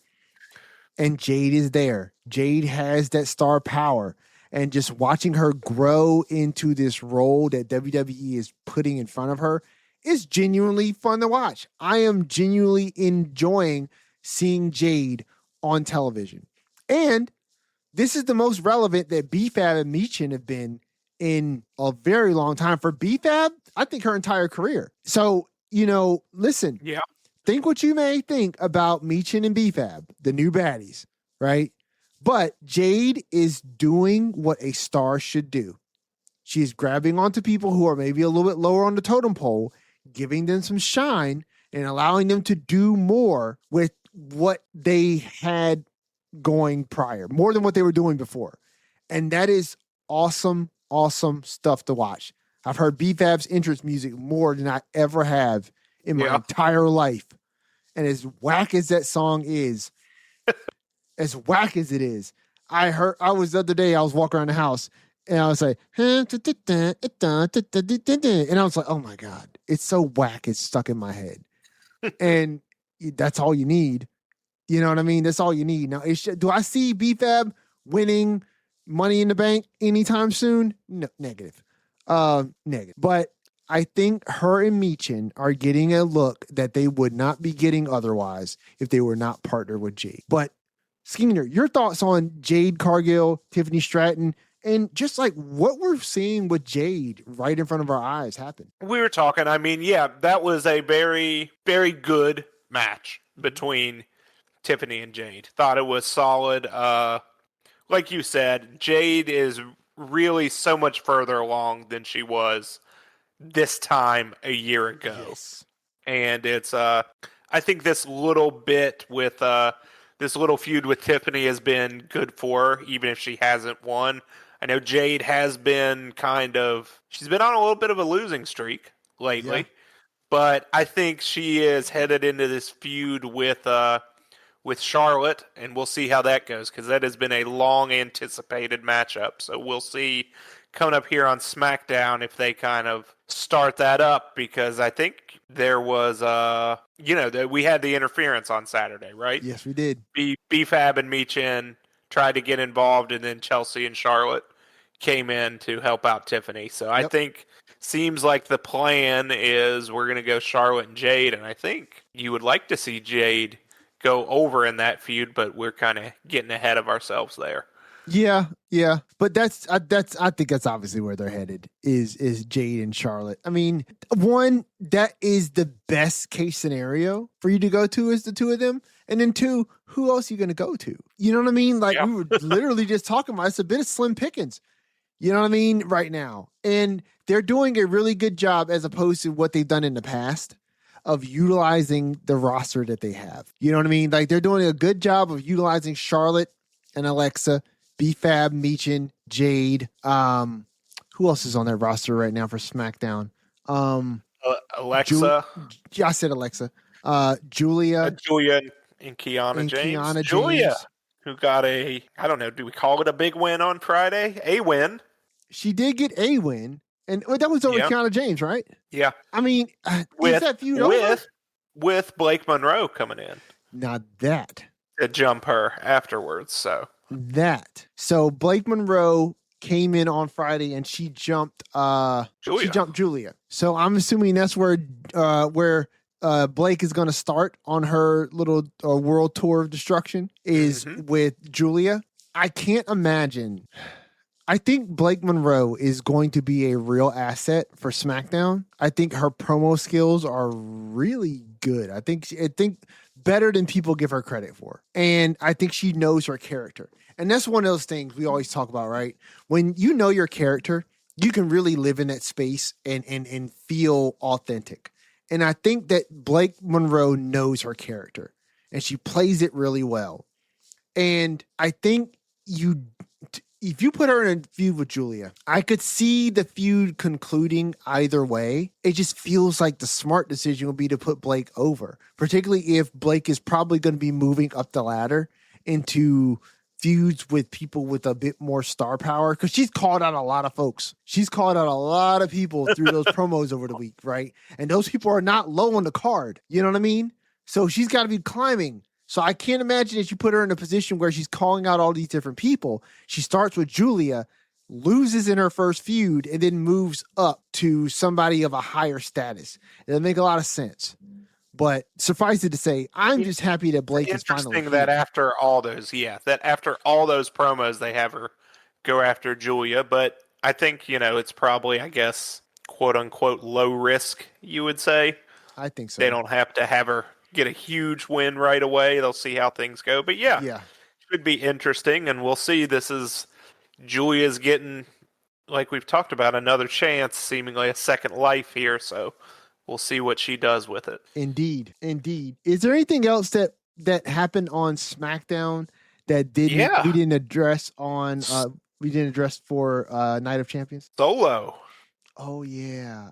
And Jade is there. Jade has that star power. And just watching her grow into this role that WWE is putting in front of her is genuinely fun to watch. I am genuinely enjoying seeing Jade on television. And this is the most relevant that BFAB and Michin have been in a very long time. For BFAB, I think her entire career. So, listen, think what you may think about Michin and BFAB, the new baddies, right? But Jade is doing what a star should do. She's grabbing onto people who are maybe a little bit lower on the totem pole, giving them some shine and allowing them to do more with what they had going prior, more than what they were doing before. And that is awesome stuff to watch. I've heard BFAB's entrance music more than I ever have in my entire life. And as whack as that song is, as whack as it is, I was the other day, I was walking around the house And I was like, and I was like, oh my God, it's so whack. It's stuck in my head. And that's all you need. You know what I mean? That's all you need. Now, do I see BFAB winning Money in the Bank anytime soon? No, negative. Negative. But I think her and Meechin are getting a look that they would not be getting otherwise if they were not partnered with Jade. But Skeeter, your thoughts on Jade Cargill, Tiffany Stratton, and just like what we're seeing with Jade right in front of our eyes happen. We were talking, I mean, yeah, that was a very, very good match between Tiffany and Jade. Thought it was solid. Like you said, Jade is really so much further along than she was this time a year ago. Yes. And it's I think this little bit with this little feud with Tiffany has been good for her, even if she hasn't won. I know Jade has been she's been on a little bit of a losing streak lately. Yeah. But I think she is headed into this feud with Charlotte, and we'll see how that goes, because that has been a long anticipated matchup. So we'll see coming up here on SmackDown if they kind of start that up, because I think there was we had the interference on Saturday, right? Yes, we did. B-Fab and Meechin tried to get involved, and then Chelsea and Charlotte came in to help out Tiffany. So I think seems like the plan is we're going to go Charlotte and Jade, and I think you would like to see Jade go over in that feud, but we're kind of getting ahead of ourselves there. Yeah, but I think that's obviously where they're headed is Jade and Charlotte. I mean, one, that is the best case scenario for you to go to is the two of them, and then two, who else are you going to go to? You know what I mean? Like we were literally just talking about, it's a bit of slim pickings. You know what I mean? Right now, and they're doing a really good job as opposed to what they've done in the past of utilizing the roster that they have. You know what I mean? Like they're doing a good job of utilizing Charlotte and Alexa, B-Fab, Meechin, Jade. Who else is on that roster right now for SmackDown? Alexa. I said Alexa. Julia. Julia and Kiana James. Julia, who got I don't know, do we call it a big win on Friday? A win. She did get a win. And that was over Kiana James, right? Yeah. I mean, is that feud over? With Blake Monroe coming in. Not that. To jump her afterwards, so. So Blake Monroe came in on Friday and she jumped Julia. So I'm assuming that's where Blake is going to start on her little world tour of destruction is with Julia. I can't imagine. I think Blake Monroe is going to be a real asset for SmackDown. I think her promo skills are really good. I think better than people give her credit for. And I think she knows her character. And that's one of those things we always talk about, right? When you know your character, you can really live in that space and feel authentic. And I think that Blake Monroe knows her character and she plays it really well. And I think if you put her in a feud with Julia, I could see the feud concluding either way. It just feels like the smart decision would be to put Blake over, particularly if Blake is probably going to be moving up the ladder into feuds with people with a bit more star power, because she's called out a lot of folks. She's called out a lot of people through those promos over the week, right? And those people are not low on the card. You know what I mean? So she's got to be climbing. So I can't imagine that you put her in a position where she's calling out all these different people. She starts with Julia, loses in her first feud, and then moves up to somebody of a higher status. It doesn't make a lot of sense. But suffice it to say, I'm just happy that Blake is finally here. That after all those promos, they have her go after Julia. But I think, it's probably, I guess, quote unquote, low risk, you would say. I think so. They don't have to have her get a huge win right away. They'll see how things go. But yeah, should be interesting. And we'll see. This is Julia's getting, like we've talked about, another chance, seemingly a second life here. So we'll see what she does with it. Indeed. Is there anything else that happened on SmackDown that we didn't address on for Night of Champions? Solo. Oh yeah.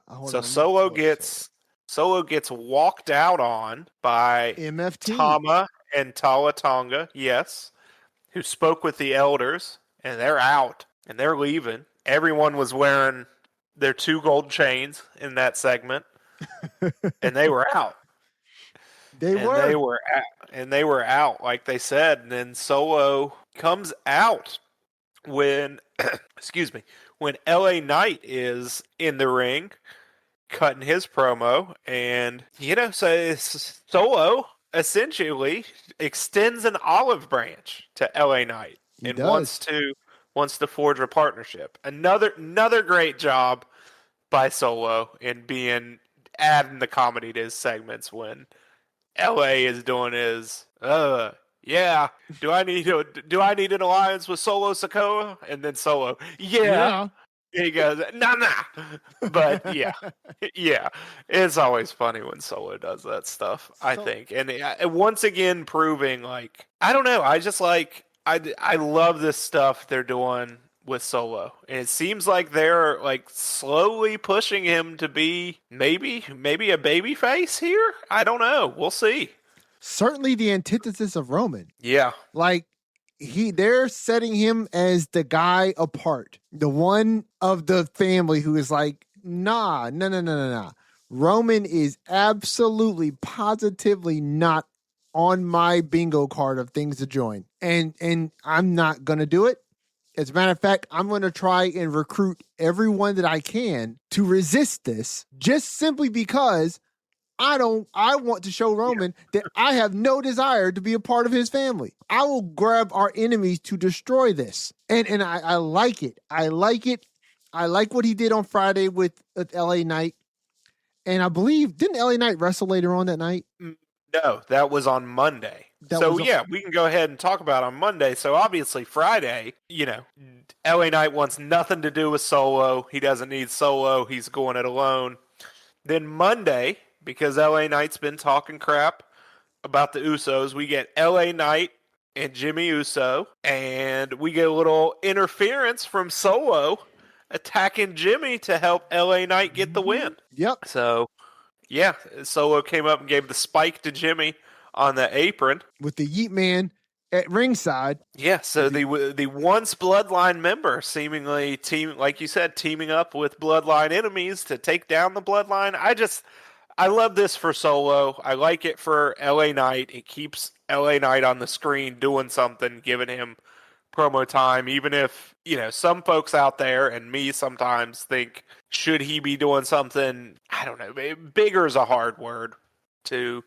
Solo gets walked out on by MFT. Tama and Tala Tonga, yes, who spoke with the elders, and they're out, and they're leaving. everyone was wearing their 2 gold chains in that segment, and they were out. They And were. they were out, and they were out, like they said. And then Solo comes out when, excuse me, when LA Knight is in the ring cutting his promo, and so Solo essentially extends an olive branch to LA Knight and wants to forge a partnership. Another great job by Solo in adding the comedy to his segments when LA is doing his yeah. Do I need an alliance with Solo Sikoa? And then Solo, yeah. He goes, nah. But yeah, yeah. It's always funny when Solo does that stuff, I think. And once again, proving, like, I don't know. I just I love this stuff they're doing with Solo. And it seems like they're, like, slowly pushing him to be maybe a baby face here. I don't know. We'll see. Certainly the antithesis of Roman. Yeah. Like, they're setting him as the guy apart, the one of the family who is like, nah. Roman is absolutely, positively not on my bingo card of things to join, and I'm not gonna do it. As a matter of fact, I'm going to try and recruit everyone that I can to resist this, just simply because I want to show Roman that I have no desire to be a part of his family. I will grab our enemies to destroy this. And I like it. I like it. I like what he did on Friday with LA Knight. And I believe, didn't LA Knight wrestle later on that night? No, that was on Monday. We can go ahead and talk about on Monday. So obviously Friday, LA Knight wants nothing to do with Solo. He doesn't need Solo. He's going it alone. Then Monday, because LA Knight's been talking crap about the Usos, we get LA Knight and Jimmy Uso, and we get a little interference from Solo attacking Jimmy to help LA Knight get the win. Yep. So, yeah, Solo came up and gave the spike to Jimmy on the apron. With the Yeet Man at ringside. Yeah, so the once Bloodline member seemingly like you said, teaming up with Bloodline enemies to take down the Bloodline. I love this for Solo. I like it for LA Knight. It keeps LA Knight on the screen doing something, giving him promo time, even if, some folks out there and me sometimes think, should he be doing something, I don't know, bigger is a hard word to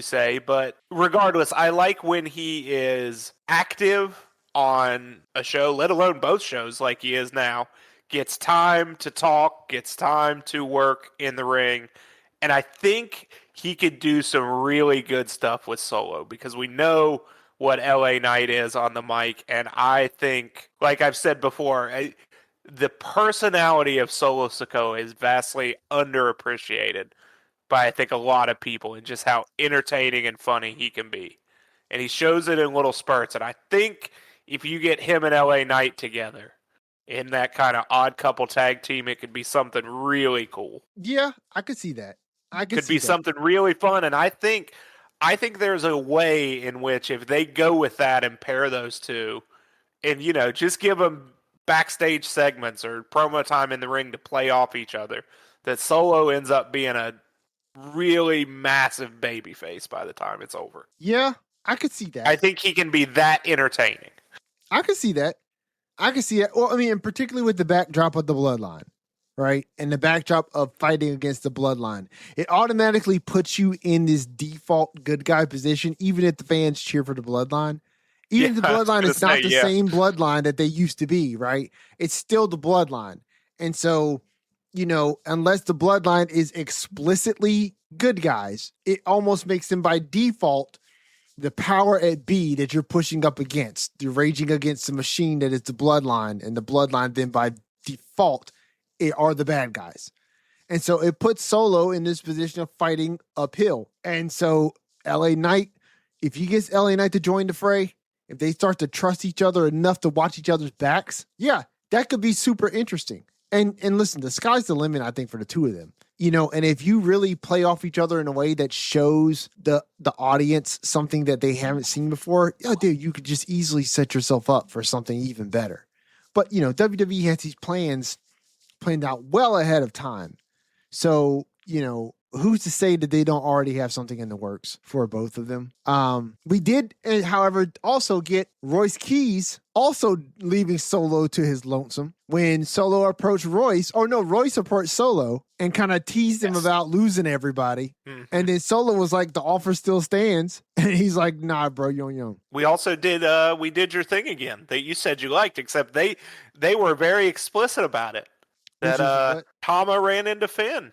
say, but regardless, I like when he is active on a show, let alone both shows like he is now, gets time to talk, gets time to work in the ring. And I think he could do some really good stuff with Solo because we know what LA Knight is on the mic. And I think, like I've said before, the personality of Solo Sikoa is vastly underappreciated by, I think, a lot of people, and just how entertaining and funny he can be. And he shows it in little spurts. And I think if you get him and LA Knight together in that kind of odd couple tag team, it could be something really cool. Yeah, I could see that. Could be something really fun. And I think there's a way in which if they go with that and pair those two and, just give them backstage segments or promo time in the ring to play off each other, that Solo ends up being a really massive babyface by the time it's over. Yeah, I could see that. I think he can be that entertaining. I could see that. Well, I mean, particularly with the backdrop of the Bloodline, right? And the backdrop of fighting against the Bloodline. It automatically puts you in this default good guy position, even if the fans cheer for the Bloodline. Even if the Bloodline is not the same Bloodline that they used to be, right? It's still the Bloodline. And so, unless the Bloodline is explicitly good guys, it almost makes them by default the power at B that you're pushing up against. You're raging against the machine that is the Bloodline, and the Bloodline then by default are the bad guys. And so it puts Solo in this position of fighting uphill. And so LA Knight, if he gets LA Knight to join the fray, if they start to trust each other enough to watch each other's backs, yeah, that could be super interesting. And listen, the sky's the limit, I think, for the two of them. And if you really play off each other in a way that shows the audience something that they haven't seen before, yeah, dude, you could just easily set yourself up for something even better. But, WWE has these plans planned out well ahead of time. So, who's to say that they don't already have something in the works for both of them? We did, however, also get Royce Keys also leaving Solo to his lonesome when Solo approached Royce. Or no, Royce approached Solo and kind of teased him about losing everybody. Mm-hmm. And then Solo was like, the offer still stands. And he's like, nah, bro, you're young. We also did we did your thing again that you said you liked, except they were very explicit about it. That Tama ran into Finn.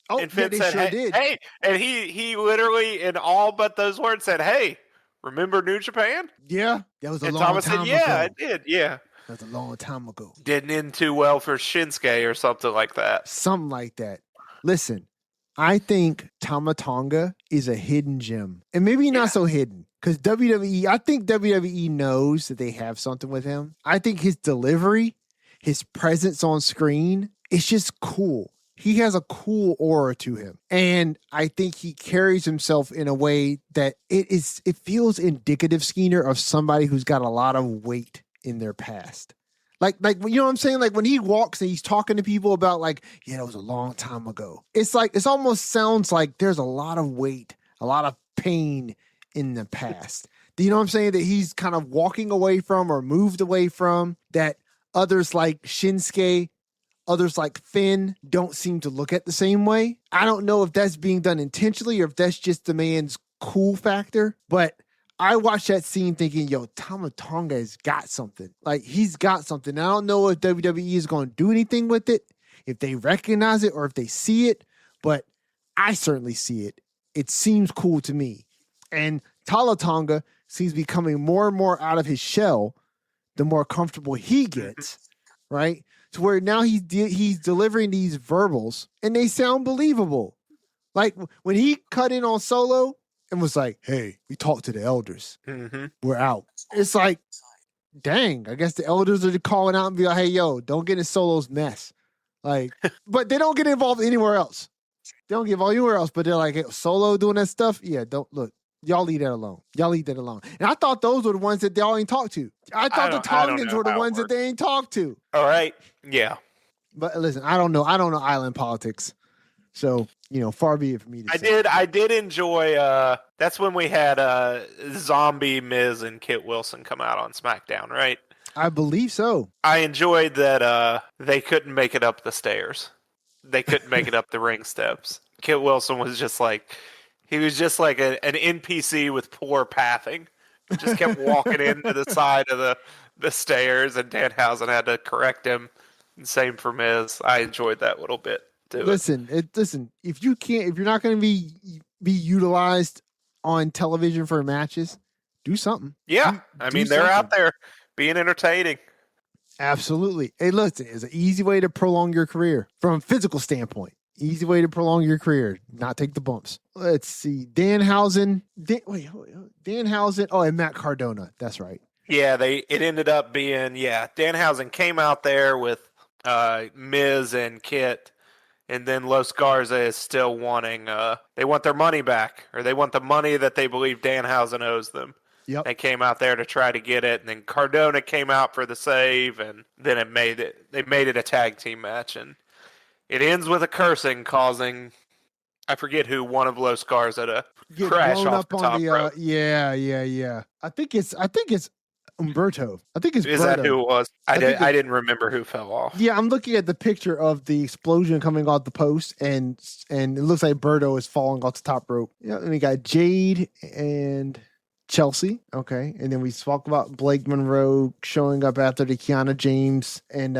Oh, and Finn they said, sure did. Hey, and he literally, in all but those words, said, hey, remember New Japan? Yeah, that was a long Thomas time said, ago. Yeah, I did, yeah. That was a long time ago. Didn't end too well for Shinsuke or something like that. Something like that. Listen, I think Tama Tonga is a hidden gem. And maybe not so hidden. Because I think WWE knows that they have something with him. I think his delivery, his presence on screen, it's just cool. He has a cool aura to him. And I think he carries himself in a way that it feels indicative, Skeeter, of somebody who's got a lot of weight in their past. Like, you know what I'm saying? Like when he walks and he's talking to people about that was a long time ago. It's like, it almost sounds like there's a lot of weight, a lot of pain in the past. Do you know what I'm saying? That he's kind of walking away from or moved away from, that others like Shinsuke, others like Finn don't seem to look at the same way. I don't know if that's being done intentionally or if that's just the man's cool factor, but I watched that scene thinking, Tama Tonga has got something. Like, he's got something. I don't know if WWE is going to do anything with it, if they recognize it or if they see it, but I certainly see it. It seems cool to me. And Tama Tonga seems becoming more and more out of his shell the more comfortable he gets, right? To where now he's delivering these verbals and they sound believable. Like when he cut in on Solo and was like, hey, we talked to the elders. Mm-hmm. We're out. It's like, dang, I guess the elders are calling out and be like, hey, don't get in Solo's mess. Like, but they don't get involved anywhere else. They don't get involved anywhere else, but they're like, hey, Solo doing that stuff? Yeah, don't look. Y'all leave that alone. And I thought those were the ones that they all ain't talked to. I thought the Tongans were the ones that they ain't talked to. All right. Yeah. But listen, I don't know island politics. So, far be it for me to say. I did enjoy, that's when we had Zombie, Miz, and Kit Wilson come out on SmackDown, right? I believe so. I enjoyed that they couldn't make it up the stairs. They couldn't make it up the ring steps. Kit Wilson was just like... He was just like an NPC with poor pathing. Just kept walking into the side of the stairs, and Danhausen had to correct him. And same for Miz. I enjoyed that little bit too. Listen, if you're not going to be utilized on television for matches, do something. Yeah, they're out there being entertaining. Absolutely. Hey, listen, it's an easy way to prolong your career from a physical standpoint. Easy way to prolong your career, not take the bumps. Let's see. Danhausen. Oh, and Matt Cardona. That's right. Yeah, it ended up being, Danhausen came out there with Miz and Kit, and then Los Garza is still wanting, they want their money back, or they want the money that they believe Danhausen owes them. Yep. They came out there to try to get it, and then Cardona came out for the save, and then they made it a tag team match, and it ends with a cursing causing, I forget who, one of Los Garza to crash off the top rope. Yeah. I think it's Umberto. I think it's Is Berto. that who it was? I didn't remember who fell off. Yeah, I'm looking at the picture of the explosion coming off the post, and it looks like Berto is falling off the top rope. Yeah, and we got Jade and Chelsea. Okay, and then we talk about Blake Monroe showing up after the Kiana James and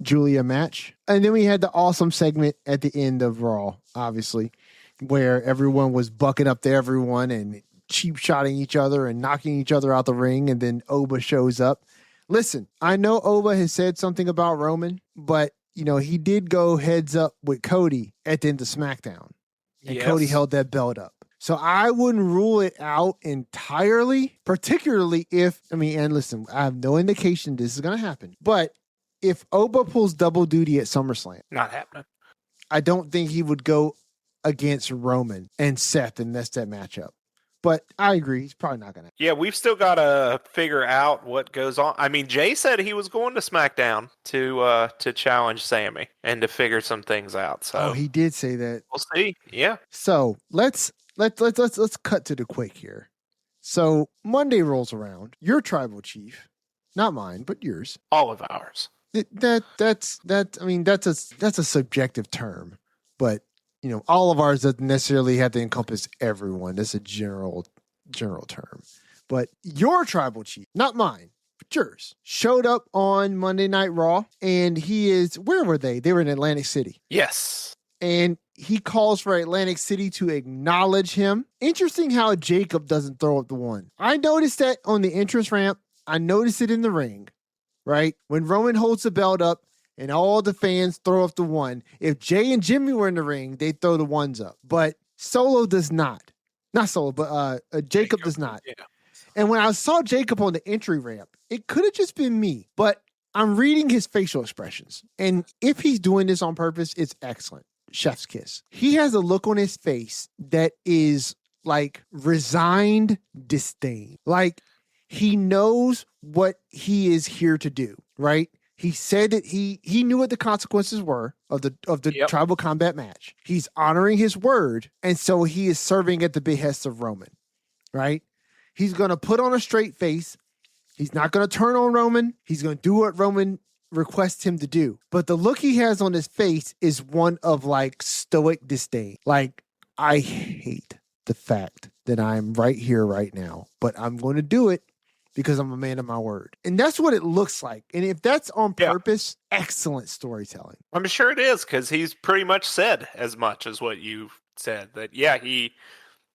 Julia match. And then we had the awesome segment at the end of Raw, obviously, where everyone was bucking up to everyone and cheap shotting each other and knocking each other out the ring. And then Oba shows up. Listen, I know Oba has said something about Roman, but he did go heads up with Cody at the end of SmackDown, and Cody held that belt up. So I wouldn't rule it out entirely, particularly and listen, I have no indication this is going to happen, but if Oba pulls double duty at SummerSlam, not happening. I don't think he would go against Roman and Seth and mess that matchup. But I agree, he's probably not going to. Yeah, we've still got to figure out what goes on. I mean, Jay said he was going to SmackDown to challenge Sammy and to figure some things out. So he did say that. We'll see. Yeah. So let's cut to the quick here. So Monday rolls around. Your tribal chief, not mine, but yours. All of ours. That's a subjective term, but all of ours doesn't necessarily have to encompass everyone. That's a general term. But your tribal chief, not mine, but yours, showed up on Monday Night Raw, and where were they? They were in Atlantic City. Yes. And he calls for Atlantic City to acknowledge him. Interesting how Jacob doesn't throw up the one. I noticed that on the entrance ramp. I noticed it in the ring, right? When Roman holds the belt up and all the fans throw up the one. If Jay and Jimmy were in the ring, they'd throw the ones up. But Solo does not. Not Solo, but Jacob does not. Yeah. And when I saw Jacob on the entry ramp, it could have just been me. But I'm reading his facial expressions. And if he's doing this on purpose, it's excellent. Chef's kiss. He has a look on his face that is like resigned disdain. Like he knows what he is here to do, right? He said that he knew what the consequences were of the tribal combat match. He's honoring his word, and so he is serving at the behest of Roman, right? He's going to put on a straight face. He's not going to turn on Roman. He's going to do what Roman requests him to do. But the look he has on his face is one of like stoic disdain. Like, I hate the fact that I'm right here right now, but I'm going to do it because I'm a man of my word. And that's what it looks like. And if that's on purpose, excellent storytelling. I'm sure it is, because he's pretty much said as much as what you've said. That, yeah, he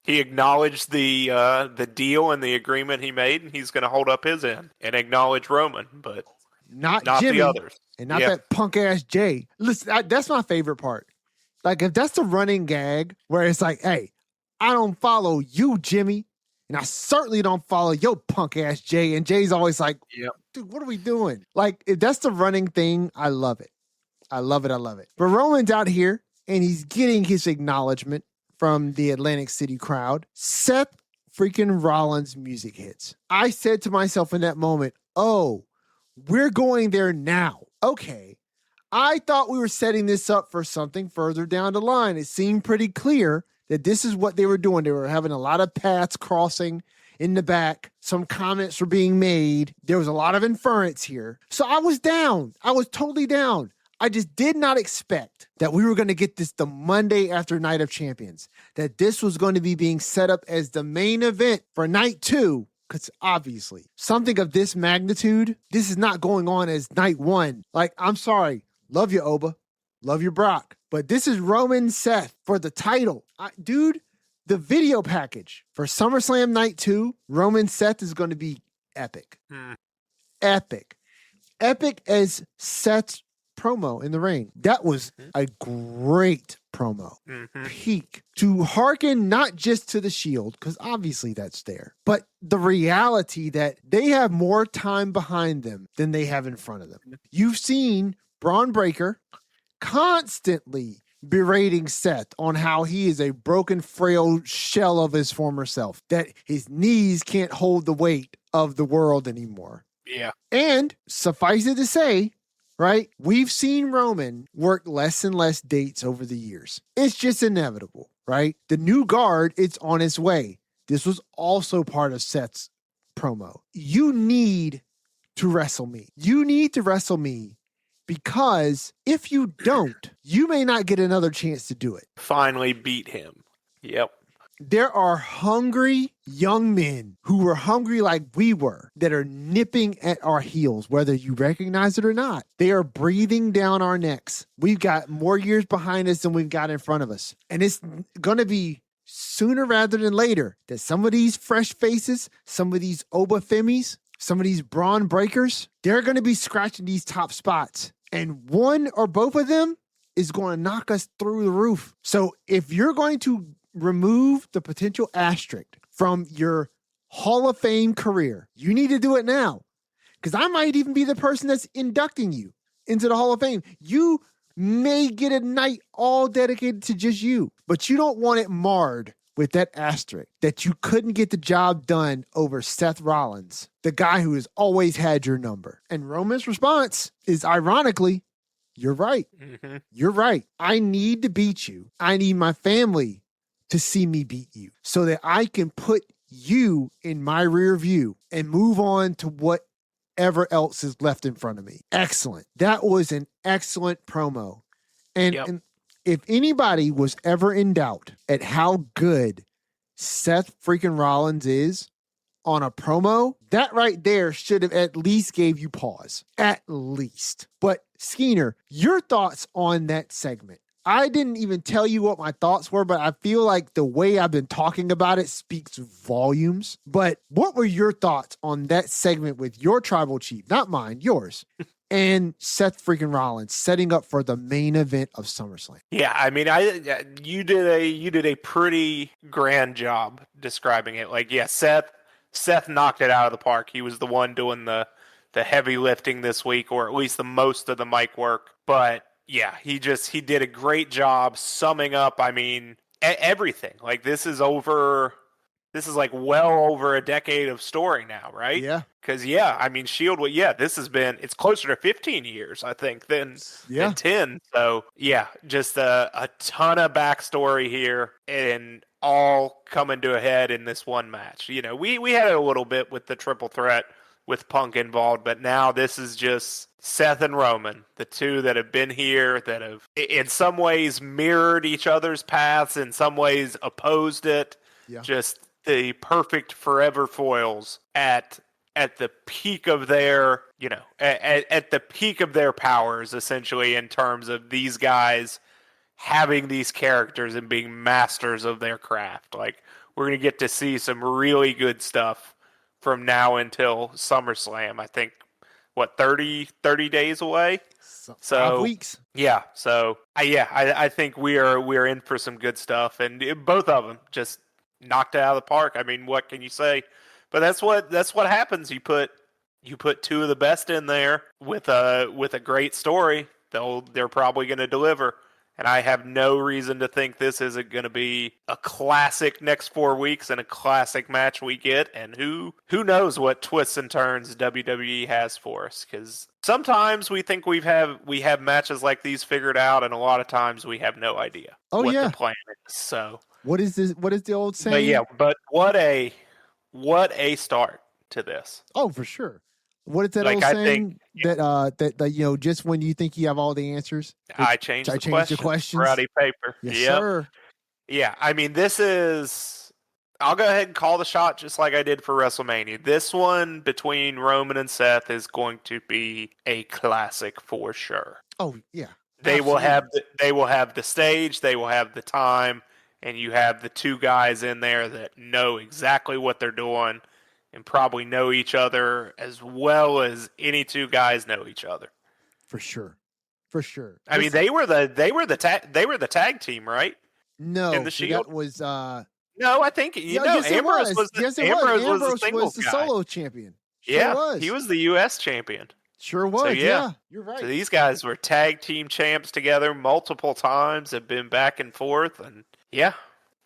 acknowledged the deal and the agreement he made, and he's going to hold up his end and acknowledge Roman, but not Jimmy, the others. And not that punk-ass Jay. Listen, that's my favorite part. Like, if that's the running gag where it's like, hey, I don't follow you, Jimmy, and I certainly don't follow your punk-ass Jay, and Jay's always like, dude, what are we doing? Like, if that's the running thing, I love it. I love it. But Roman's out here, and he's getting his acknowledgement from the Atlantic City crowd. Seth freaking Rollins' music hits. I said to myself in that moment, oh, we're going there now. Okay. I thought we were setting this up for something further down the line. It seemed pretty clear that this is what they were doing. They were having a lot of paths crossing in the back. Some comments were being made. There was a lot of inference here. So I was down. I was totally down. I just did not expect that we were going to get this the Monday after Night of Champions, that this was going to be being set up as the main event for night 2. Because obviously, something of this magnitude, this is not going on as night 1. Like, I'm sorry. Love you, Oba. Love you, Brock. But this is Roman Seth for the title. Dude, the video package for SummerSlam Night 2, Roman Seth is going to be epic. Epic. Epic as Seth's promo in the ring. That was a great promo. Peak. To hearken not just to the Shield, because obviously that's there, but the reality that they have more time behind them than they have in front of them. You've seen Braun Breaker constantly berating Seth on how he is a broken, frail shell of his former self, that his knees can't hold the weight of the world anymore. Yeah. And suffice it to say, right, we've seen Roman work less and less dates over the years. It's just inevitable, right? The new guard, it's on its way. This was also part of Seth's promo. You need to wrestle me. You need to wrestle me, because if you don't, you may not get another chance to do it. Finally beat him. Yep. There are hungry young men who were hungry like we were that are nipping at our heels, whether you recognize it or not. They are breathing down our necks. We've got more years behind us than we've got in front of us. And it's going to be sooner rather than later that some of these fresh faces, some of these Oba Femis, some of these Braun Breakers, they're going to be scratching these top spots. And one or both of them is going to knock us through the roof. So if you're going to remove the potential asterisk from your Hall of Fame career, you need to do it now. Because I might even be the person that's inducting you into the Hall of Fame. You may get a night all dedicated to just you, but you don't want it marred with that asterisk that you couldn't get the job done over Seth Rollins, the guy who has always had your number. And Roman's response is ironically, you're right. Mm-hmm. You're right. I need to beat you. I need my family to see me beat you so that I can put you in my rear view and move on to whatever else is left in front of me. Excellent. That was an excellent promo. And if anybody was ever in doubt at how good Seth freaking Rollins is on a promo, that right there should have at least gave you pause. At least. But Skeener, your thoughts on that segment? I didn't even tell you what my thoughts were, but I feel like the way I've been talking about it speaks volumes. But what were your thoughts on that segment with your tribal chief? Not mine, yours. And Seth freaking Rollins setting up for the main event of SummerSlam. Yeah, I mean, you did a pretty grand job describing it. Like, yeah, Seth knocked it out of the park. He was the one doing the heavy lifting this week, or at least the most of the mic work. But yeah, he did a great job summing up. I mean, everything. Like, this is like well over a decade of story now, right? Yeah. Because, yeah, I mean, Shield, it's closer to 15 years, I think, than 10. So, yeah, just a ton of backstory here and all coming to a head in this one match. You know, we had it a little bit with the triple threat with Punk involved, but now this is just Seth and Roman, the two that have been here, that have in some ways mirrored each other's paths, in some ways opposed it. Yeah. Just the perfect forever foils at the peak of their, at the peak of their powers, essentially, in terms of these guys having these characters and being masters of their craft. Like, we're going to get to see some really good stuff from now until SummerSlam. I think, 30 days away? So 5 weeks. Yeah. So, I think we're in for some good stuff. And both of them just knocked it out of the park. I mean, what can you say? But that's what happens. You put two of the best in there with a great story. They're probably going to deliver. And I have no reason to think this isn't going to be a classic next 4 weeks and a classic match we get. And who knows what twists and turns WWE has for us? Because sometimes we think we have matches like these figured out, and a lot of times we have no idea what the plan is. So what is this? What is the old saying? But what a start to this. Oh, for sure. What is that old saying? That just when you think you have all the answers, I change the questions. Rowdy paper. Yes, sir. Yeah, I mean, I'll go ahead and call the shot just like I did for WrestleMania. This one between Roman and Seth is going to be a classic for sure. Oh yeah, they will have the stage, they will have the time, and you have the two guys in there that know exactly what they're doing and probably know each other as well as any two guys know each other. For sure. I mean, they were the tag team, right? No, in the Shield. That was no, I think Ambrose was the solo champion. He was the U.S. champion. Sure was. So, yeah, you're right. So these guys were tag team champs together multiple times, have been back and forth, and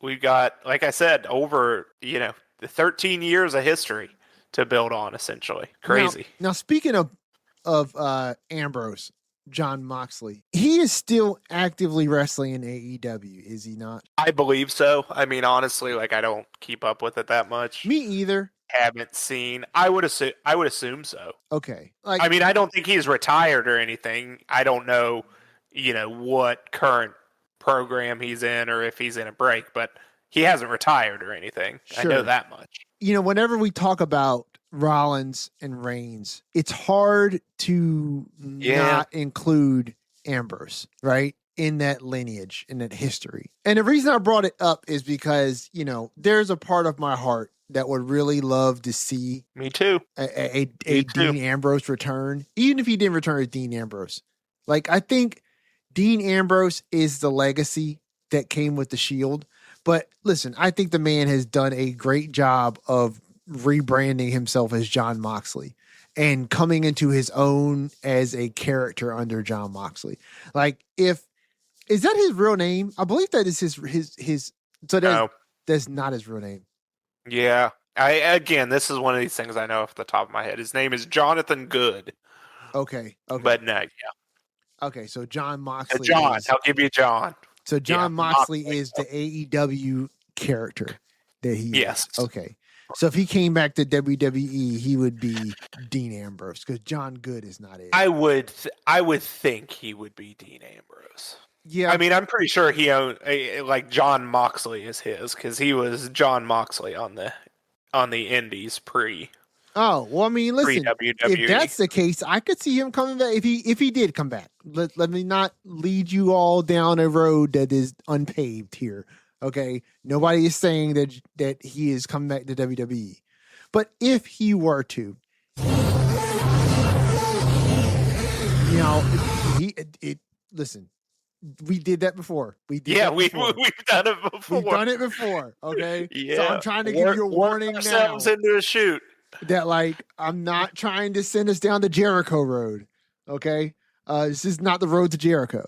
we've got, like I said, over the 13 years of history to build on, essentially. Crazy. Now speaking of Ambrose, Jon Moxley, he is still actively wrestling in AEW, is he not? I believe so. I mean, honestly, I don't keep up with it that much. Me either. Haven't seen. I would assume so. Okay. I mean, I don't think he's retired or anything. I don't know, what current program he's in or if he's in a break, but he hasn't retired or anything. Sure. I know that much. Whenever we talk about Rollins and Reigns, it's hard to not include Ambrose, right? In that lineage, in that history. And the reason I brought it up is because, there's a part of my heart that would really love to see Me too. A Dean Ambrose return, even if he didn't return as Dean Ambrose. I think Dean Ambrose is the legacy that came with the Shield. But listen, I think the man has done a great job of rebranding himself as Jon Moxley and coming into his own as a character under Jon Moxley. Is that his real name? I believe that is his. So no. That's not his real name. Yeah. Again, this is one of these things I know off the top of my head. His name is Jonathan Good. Okay. But no, yeah. Okay, so John Moxley John. is I'll give you John. so John Yeah, Moxley is the AEW character that he Yes. is. Okay. So if he came back to WWE, he would be Dean Ambrose because John Good is not it. I would think he would be Dean Ambrose. Yeah. I mean, I'm pretty sure he owned like John Moxley is his because he was John Moxley on the Indies pre. Oh, well, I mean, listen, WWE. if that's the case, I could see him coming back if he did come back. Let me not lead you all down a road that is unpaved here. Okay. Nobody is saying that he is coming back to WWE. But if he were to, listen, we did that before. We've done it before. We've done it before. Okay. Yeah. So I'm trying to give you a warning now. Into a shoot. That I'm not trying to send us down the Jericho road. Okay. This is not the road to Jericho.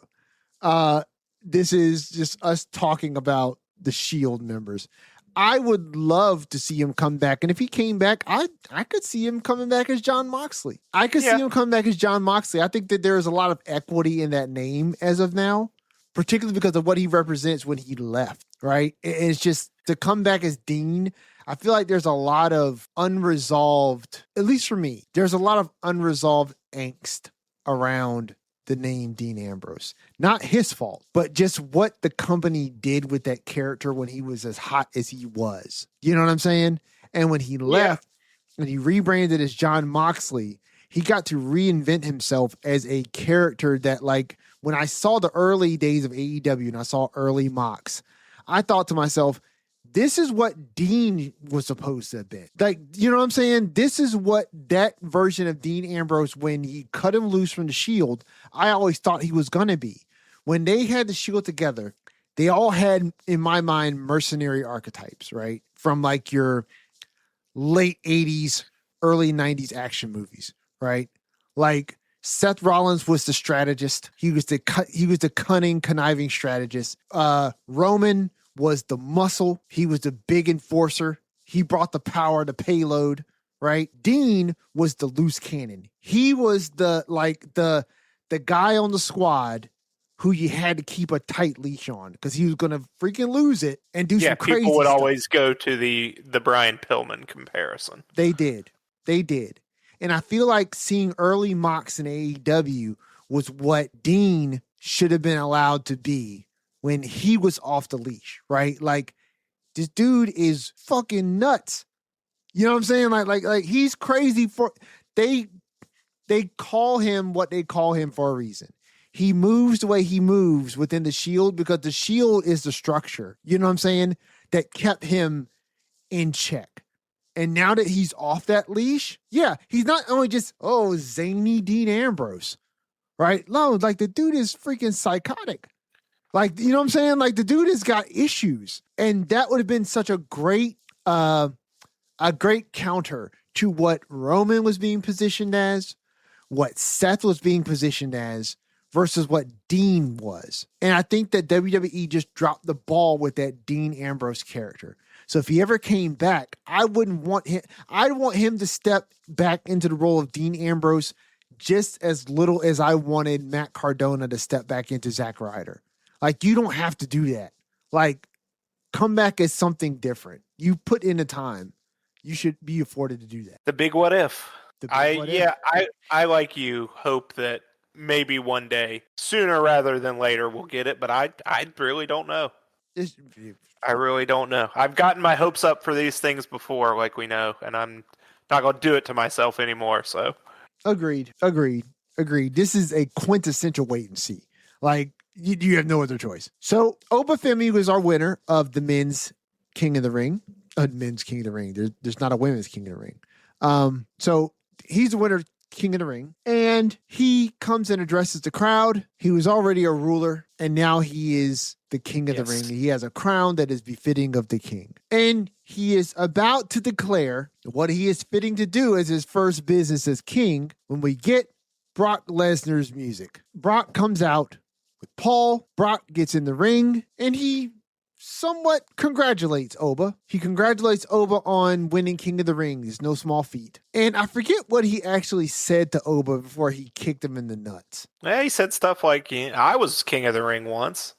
This is just us talking about the Shield members. I would love to see him come back. And if he came back, I could see him coming back as John Moxley. I could see him come back as John Moxley. I think that there is a lot of equity in that name as of now, particularly because of what he represents when he left, right? It's just to come back as Dean. I feel like there's a lot of unresolved, at least for me, there's a lot of unresolved angst around the name Dean Ambrose. Not his fault, but just what the company did with that character when he was as hot as he was. You know what I'm saying? And when he left and he rebranded as John Moxley, he got to reinvent himself as a character that, like, when I saw the early days of AEW and I saw early Mox, I thought to myself, this is what Dean was supposed to have been. Like, you know what I'm saying? This is what that version of Dean Ambrose, when he cut him loose from the Shield, I always thought he was going to be. When they had the Shield together, they all had, in my mind, mercenary archetypes, right? From like your late 80s, early 90s action movies, right? Like Seth Rollins was the strategist. He was the cunning, conniving strategist. Roman was the muscle. He was the big enforcer. He brought the power, the payload, right? Dean was the loose cannon. He was the guy on the squad who you had to keep a tight leash on because he was going to freaking lose it and do some crazy people would stuff. Always go to the Brian Pillman comparison. They did. And I feel like seeing early Mox in AEW was what Dean should have been allowed to be when he was off the leash, right? Like, this dude is fucking nuts. You know what I'm saying? Like he's crazy they call him what they call him for a reason. He moves the way he moves within the Shield because the Shield is the structure, you know what I'm saying, that kept him in check. And now that he's off that leash, he's not only just, zany Dean Ambrose, right? No, like the dude is freaking psychotic. Like, you know what I'm saying? Like the dude has got issues. And that would have been such a great counter to what Roman was being positioned as, what Seth was being positioned as, versus what Dean was. And I think that WWE just dropped the ball with that Dean Ambrose character. So if he ever came back, I'd want him to step back into the role of Dean Ambrose just as little as I wanted Matt Cardona to step back into Zack Ryder. Like, you don't have to do that. Like, come back as something different. You put in the time. You should be afforded to do that. The big what if. I like you hope that maybe one day, sooner rather than later, we'll get it. But I really don't know. I really don't know. I've gotten my hopes up for these things before, like we know, and I'm not going to do it to myself anymore. So, agreed. This is a quintessential wait and see. Like, you have no other choice. So Obafemi was our winner of the men's King of the Ring. Men's King of the Ring. There's not a women's King of the Ring. So he's the winner of King of the Ring. And he comes and addresses the crowd. He was already a ruler, and now he is the King of the Ring. He has a crown that is befitting of the king. And he is about to declare what he is fitting to do as his first business as king when we get Brock Lesnar's music. Brock comes out with Paul. Brock gets in the ring, and he somewhat congratulates Oba. He congratulates Oba on winning King of the Ring. It's no small feat. And I forget what he actually said to Oba before he kicked him in the nuts. Yeah, he said stuff like, I was King of the Ring once.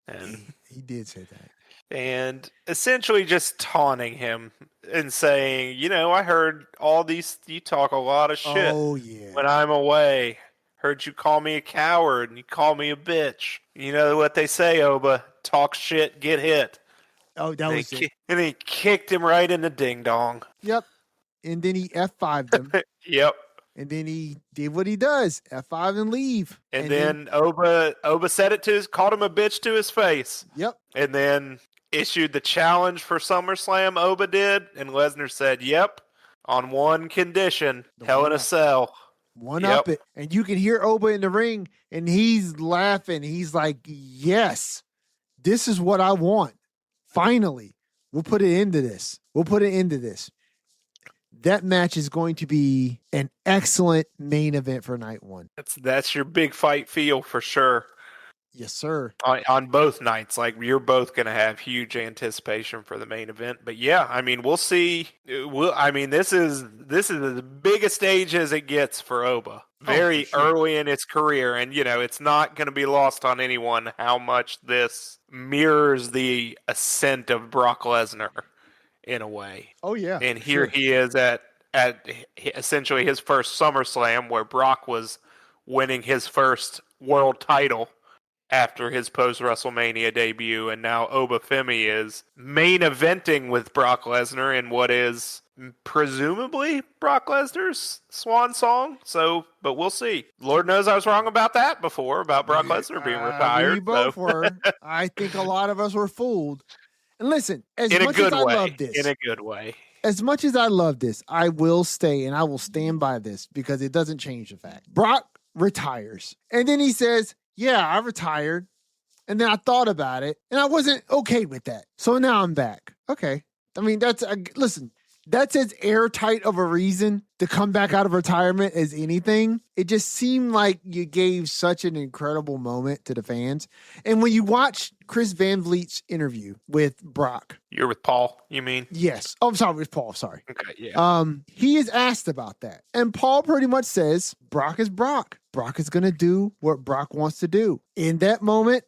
And he did say that. And essentially just taunting him and saying, I heard all these, you talk a lot of shit when I'm away. Heard you call me a coward and you call me a bitch. You know what they say, Oba, talk shit, get hit. Oh, that was it. And he kicked him right in the ding dong. Yep. And then he F5'd him. Yep. And then he did what he does, F5 and leave. And then Oba said called him a bitch to his face. Yep. And then issued the challenge for SummerSlam, Oba did, and Lesnar said, yep, on one condition, Hell in a Cell. Up it. And you can hear Oba in the ring, and he's laughing. He's like, yes, this is what I want. Finally, we'll put an end to this. That match is going to be an excellent main event for night one. That's your big fight feel for sure. Yes, sir. On both nights, like you're both going to have huge anticipation for the main event. But yeah, I mean, we'll see. This is the biggest stage as it gets for Oba. Very early in its career, and it's not going to be lost on anyone how much this mirrors the ascent of Brock Lesnar in a way. Oh yeah. And here he is at essentially his first SummerSlam, where Brock was winning his first world title after his post-WrestleMania debut, and now Oba Femi is main eventing with Brock Lesnar in what is presumably Brock Lesnar's swan song. But we'll see. Lord knows I was wrong about that before, about Brock Lesnar being retired. We both were. I think a lot of us were fooled. And listen, as much as I love this. In a good way. As much as I love this, I will stay and I will stand by this because it doesn't change the fact. Brock retires. And then he says, yeah, I retired. And then I thought about it and I wasn't okay with that. So now I'm back. Okay. I mean, listen, that's as airtight of a reason to come back out of retirement as anything. It just seemed like you gave such an incredible moment to the fans. And when you watch Chris Van Vliet's interview with Brock. You're with Paul, you mean? Yes. Oh, I'm sorry, with Paul. Sorry. Okay, yeah. He is asked about that. And Paul pretty much says, Brock is Brock. Brock is going to do what Brock wants to do. In that moment,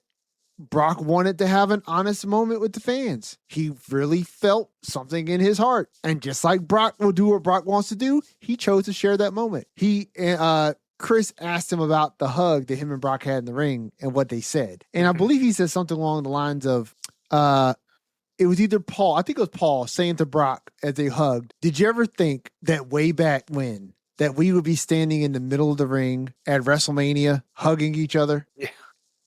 Brock wanted to have an honest moment with the fans. He really felt something in his heart. And just like Brock will do what Brock wants to do, he chose to share that moment. Chris asked him about the hug that him and Brock had in the ring and what they said. And I believe he said something along the lines of, it was either Paul, I think it was Paul saying to Brock as they hugged, did you ever think that way back when that we would be standing in the middle of the ring at WrestleMania hugging each other? Yeah.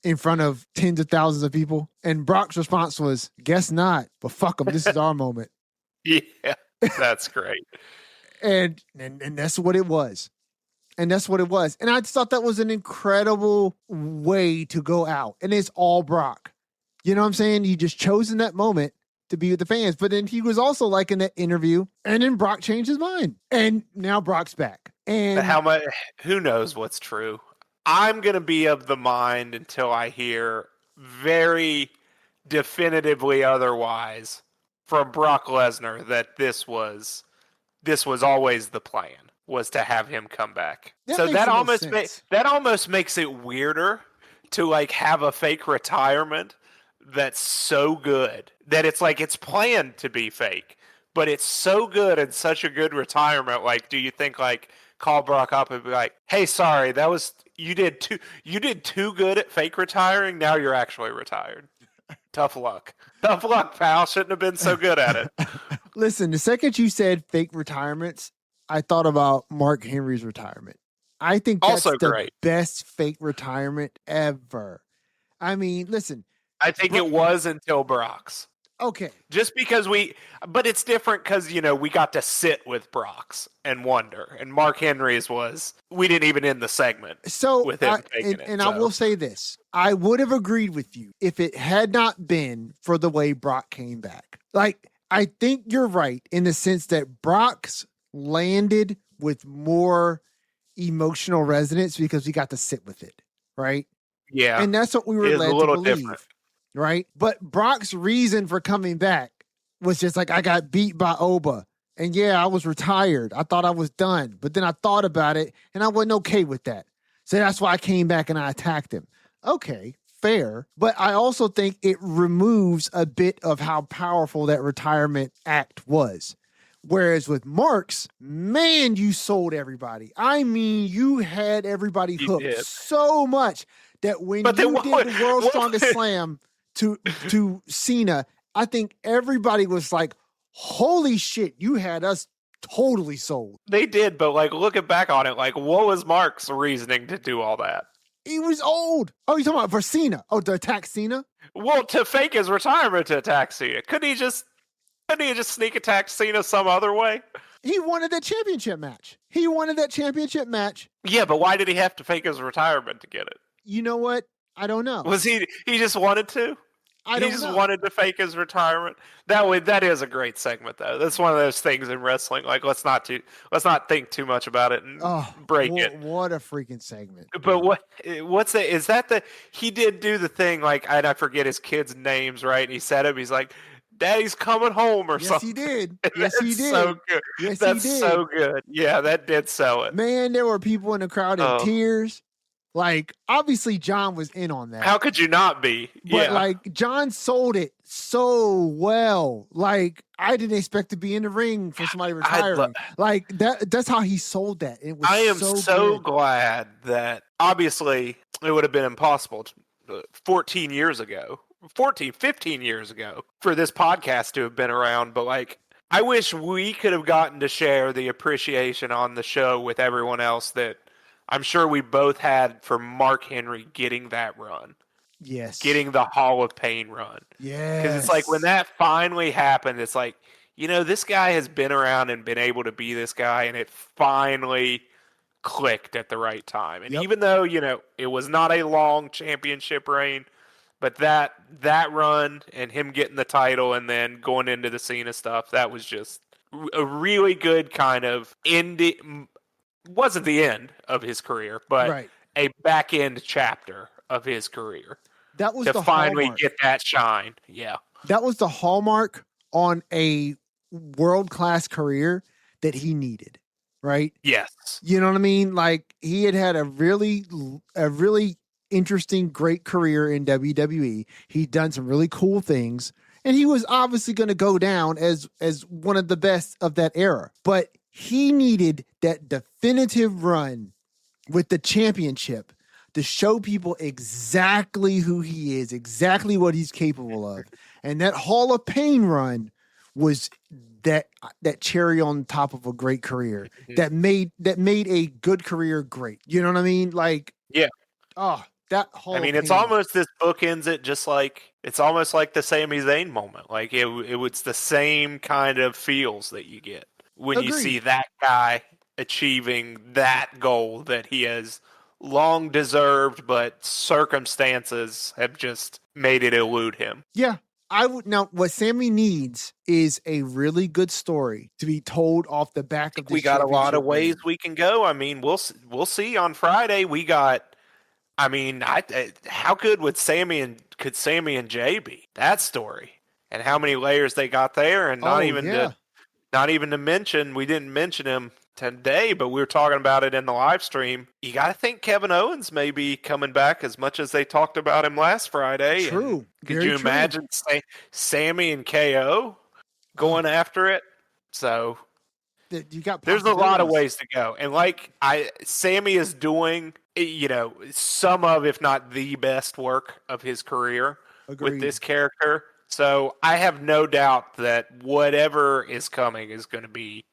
In front of tens of thousands of people? And Brock's response was, guess not, but fuck them. This is our moment. Yeah, that's great. and that's what it was. And that's what it was. And I just thought that was an incredible way to go out. And it's all Brock. You know what I'm saying? He just chose in that moment to be with the fans. But then he was also like in that interview, and then Brock changed his mind. And now Brock's back. And who knows what's true? I'm going to be of the mind until I hear very definitively otherwise from Brock Lesnar that this was always the plan, was to have him come back. That almost makes it weirder to like have a fake retirement that's so good that it's like it's planned to be fake, but it's so good and such a good retirement. Like, do you think like call Brock up and be like, "Hey, sorry, you did too good at fake retiring. Now you're actually retired. Tough luck, pal. Shouldn't have been so good at it." Listen, the second you said fake retirements, I thought about Mark Henry's retirement. I think that's also the best fake retirement ever. I mean, listen. I think it was until Brock's. Okay. Just because but it's different because, we got to sit with Brock's and wonder. And Mark Henry's we didn't even end the segment with him taking it. I will say this. I would have agreed with you if it had not been for the way Brock came back. Like, I think you're right in the sense that Brock's landed with more emotional resonance because we got to sit with it, right? Yeah. And that's what we were led to believe. Different. right? But Brock's reason for coming back was just like, I got beat by Oba. And yeah, I was retired. I thought I was done. But then I thought about it and I wasn't okay with that. So that's why I came back and I attacked him. Okay, fair. But I also think it removes a bit of how powerful that retirement act was. Whereas with Marks, man, you sold everybody. I mean, you had everybody hooked so much that when you did the World's Strongest Slam to Cena, I think everybody was like, holy shit, you had us totally sold. They did, but like looking back on it, like what was Mark's reasoning to do all that? He was old. Oh, you're talking about for Cena? Oh, to attack Cena? Well, to fake his retirement to attack Cena. Couldn't he just sneak attack Cena some other way? He wanted that championship match. Yeah, but why did he have to fake his retirement to get it? You know what? I don't know. Was he just wanted to? He just wanted to fake his retirement. That is a great segment, though. That's one of those things in wrestling. Like, let's not think too much about it and break it. What a freaking segment! But what's that? Is that he did do the thing? Like, and I forget his kids' names, right? And he said him. He's like, "Daddy's coming home," or something. Yes, he did. Yes, he did. So good. Yes, that's he did. So good. Yeah, that did sell it. Man, there were people in the crowd in tears. Like, obviously, John was in on that. How could you not be? But, like, John sold it so well. Like, I didn't expect to be in the ring for somebody retiring. Like, that's how he sold that. It was I am so glad that, obviously, it would have been impossible 15 years ago, for this podcast to have been around. But, like, I wish we could have gotten to share the appreciation on the show with everyone else that I'm sure we both had for Mark Henry getting that run. Yes. Getting the Hall of Pain run. Yes. Because it's like when that finally happened, it's like, this guy has been around and been able to be this guy, and it finally clicked at the right time. And even though, it was not a long championship reign, but that run and him getting the title and then going into the Cena stuff, that was just a really good kind of ending. Wasn't the end of his career, but a back end chapter of his career. That was to finally get that shine. Yeah. That was the hallmark on a world-class career that he needed, right? Yes. You know what I mean? Like, he had a really interesting, great career in WWE. He'd done some really cool things, and he was obviously going to go down as one of the best of that era. But he needed that definitive run with the championship to show people exactly who he is, exactly what he's capable of. And that Hall of Pain run was that cherry on top of a great career that made a good career great. You know what I mean? Like, yeah. Oh, that Hall of Pain. It's almost this bookends it just like, it's almost like the Sami Zayn moment. Like it was the same kind of feels that you get when you see that guy achieving that goal that he has long deserved, but circumstances have just made it elude him. Yeah. Now what Sami needs is a really good story to be told off the back of this. We got a lot of ways we can go. I mean, we'll see on Friday. We got, how good could Sami and Jay be? That story and how many layers they got there, and not even to mention, we didn't mention him today, but we were talking about it in the live stream. You got to think Kevin Owens may be coming back as much as they talked about him last Friday. True. Could you imagine Sami and KO going after it? So there's a lot of ways to go. And like Sami is doing, some of, if not the best work of his career with this character. So I have no doubt that whatever is coming is going to be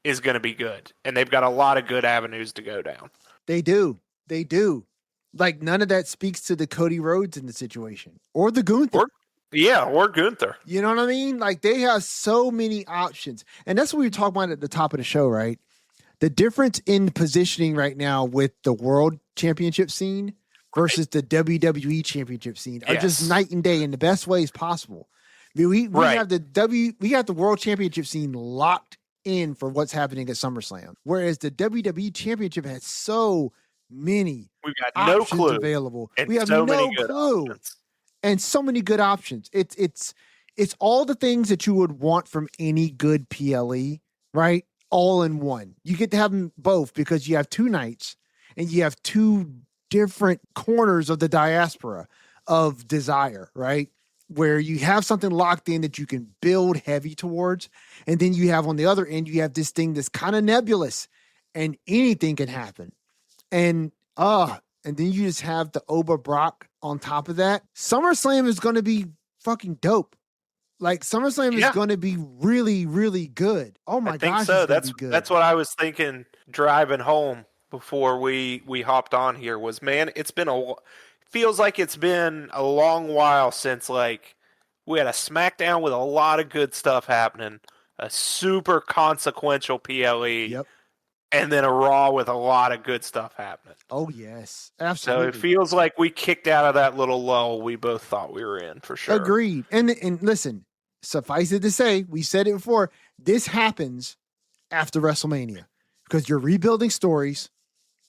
good. And they've got a lot of good avenues to go down. They do. Like, none of that speaks to the Cody Rhodes in the situation. Or the Gunther. Or Gunther. You know what I mean? Like, they have so many options. And that's what we were talking about at the top of the show, right? The difference in positioning right now with the World Championship scene versus the WWE Championship scene are just night and day in the best ways possible. I mean, we have the World Championship scene locked in for what's happening at SummerSlam, whereas the WWE Championship has so many we've got no clue available. and we have so no many good clue. options. and so many good options. It's all the things that you would want from any good PLE, right? All in one. You get to have them both because you have 2 nights and you have 2 different corners of the diaspora of desire, right? Where you have something locked in that you can build heavy towards. And then you have on the other end, you have this thing that's kind of nebulous and anything can happen. And then you just have the Oba Brock on top of that. SummerSlam is going to be fucking dope. Like SummerSlam is going to be really, really good. Oh my gosh, so. It's gonna be good. That's what I was thinking driving home before we hopped on here. Was man, feels like it's been a long while since like we had a SmackDown with a lot of good stuff happening, a super consequential PLE. Yep. And then a Raw with a lot of good stuff happening. Oh, yes. Absolutely. So it feels like we kicked out of that little lull we both thought we were in, for sure. Agreed. And listen, suffice it to say, we said it before, this happens after WrestleMania because you're rebuilding stories.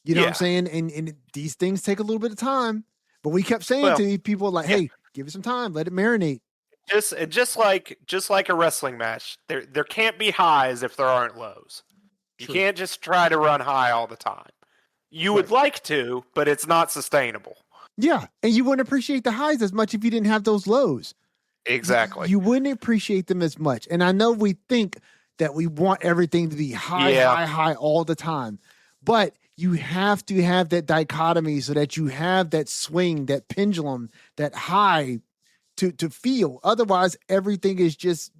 You know what I'm saying? And these things take a little bit of time. But we kept saying to people like, hey, give it some time. Let it marinate. Just like a wrestling match, there can't be highs if there aren't lows. You can't just try to run high all the time. You would like to, but it's not sustainable. Yeah, and you wouldn't appreciate the highs as much if you didn't have those lows. Exactly. You wouldn't appreciate them as much. And I know we think that we want everything to be high all the time. But you have to have that dichotomy so that you have that swing, that pendulum, that high to feel. Otherwise, everything is just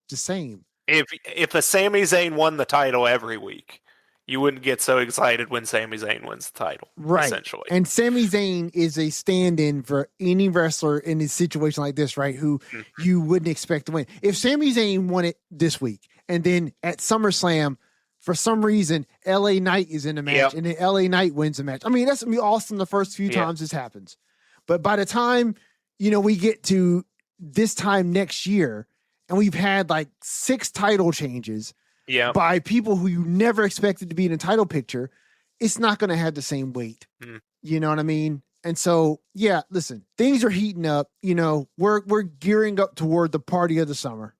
the same. If a Sami Zayn won the title every week, you wouldn't get so excited when Sami Zayn wins the title. Right. Essentially. And Sami Zayn is a stand-in for any wrestler in a situation like this, right? Who you wouldn't expect to win. If Sami Zayn won it this week, and then at SummerSlam, for some reason, LA Knight is in the match, and then LA Knight wins the match. I mean, that's going to be awesome the first few times this happens. But by the time, we get to this time next year, and we've had like 6 title changes by people who you never expected to be in a title picture, it's not going to have the same weight. You know what I mean? And so, listen, things are heating up. We're gearing up toward the party of the summer.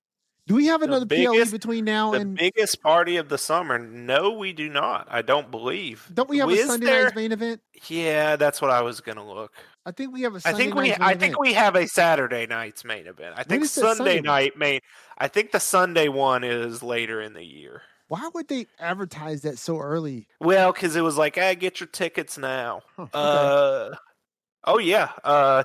Do we have another PLE between now and... The biggest party of the summer? No, we do not. I don't believe. Don't we have a Sunday night's main event? Yeah, that's what I was going to look. I think we have a Sunday night's main event. I think we have a Saturday night's main event. I think Sunday night main... I think the Sunday one is later in the year. Why would they advertise that so early? Well, because it was like, get your tickets now. Okay.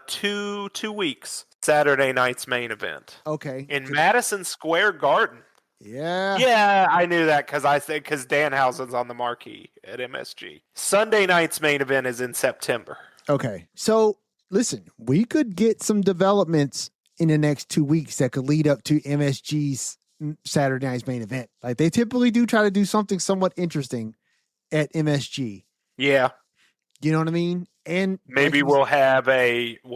2 weeks. Saturday night's main event. Okay. In Madison Square Garden. Yeah. Yeah, I knew that because Danhausen's on the marquee at MSG. Sunday night's main event is in September. Okay. So, listen, we could get some developments in the next 2 weeks that could lead up to MSG's Saturday night's main event. Like, they typically do try to do something somewhat interesting at MSG. You know what I mean? And maybe we'll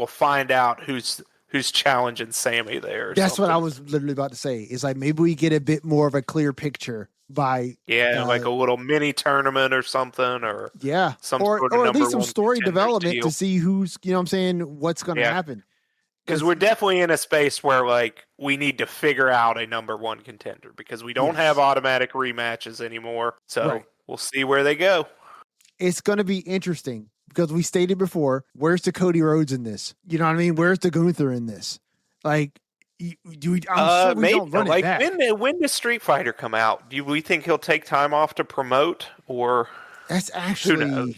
find out who's challenging Sammy there. That's what I was literally about to say. Is like maybe we get a bit more of a clear picture by like a little mini tournament or something, or or at least some story development to see who's what's going to happen. Because we're definitely in a space where like we need to figure out a number 1 contender because we don't have automatic rematches anymore. So we'll see where they go. It's going to be interesting. Because we stated before, where's the Cody Rhodes in this? You know what I mean? Where's the Gunther in this? Like, I'm sure we don't run it back. When does Street Fighter come out? Do we think he'll take time off to promote, or that's really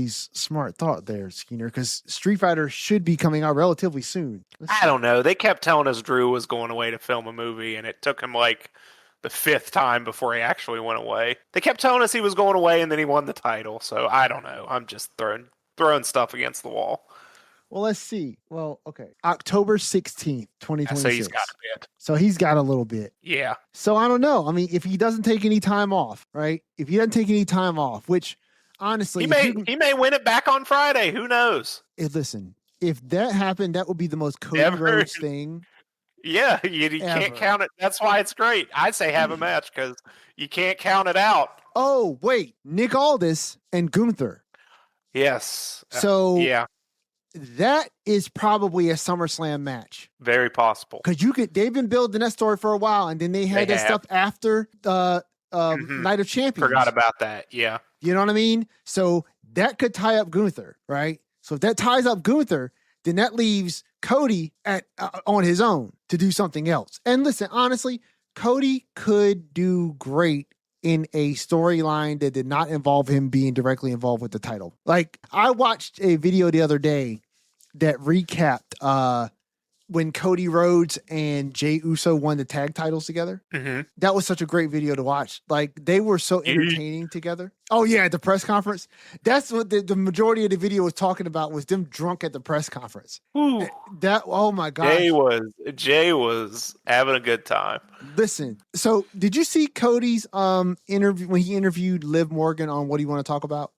smart thought there, Skeeter. Because Street Fighter should be coming out relatively soon. I don't know. They kept telling us Drew was going away to film a movie, and it took him like the 5th time before he actually went away. They kept telling us he was going away and then he won the title. So I don't know. I'm just throwing stuff against the wall. Well, let's see. Well, okay. October 16th, 2026. So he's got a bit. So he's got a little bit. Yeah. So I don't know. I mean, if he doesn't take any time off, right? If he doesn't take any time off, which honestly... He may win it back on Friday. Who knows? Listen, if that happened, that would be the most Cody Rhodes thing. Yeah, you can't count it. That's why it's great. I'd say have a match because you can't count it out. Oh, wait. Nick Aldis and Gunther. Yes. So yeah, that is probably a SummerSlam match. very possible. Because they've been building that story for a while, and then they had that stuff after the Night of Champions. Forgot about that. Yeah. You know what I mean? So that could tie up Gunther, right? So if that ties up Gunther, then that leaves Cody on his own to do something else. And listen, honestly, Cody could do great in a storyline that did not involve him being directly involved with the title. Like, I watched a video the other day that recapped when Cody Rhodes and Jey Uso won the tag titles together. Mm-hmm. That was such a great video to watch. Like, they were so entertaining together. Oh yeah, at the press conference. That's what the majority of the video was talking about, was them drunk at the press conference. Ooh. That, oh my gosh. Jay was having a good time. Listen, so did you see Cody's interview when he interviewed Liv Morgan on What Do You Want to Talk About?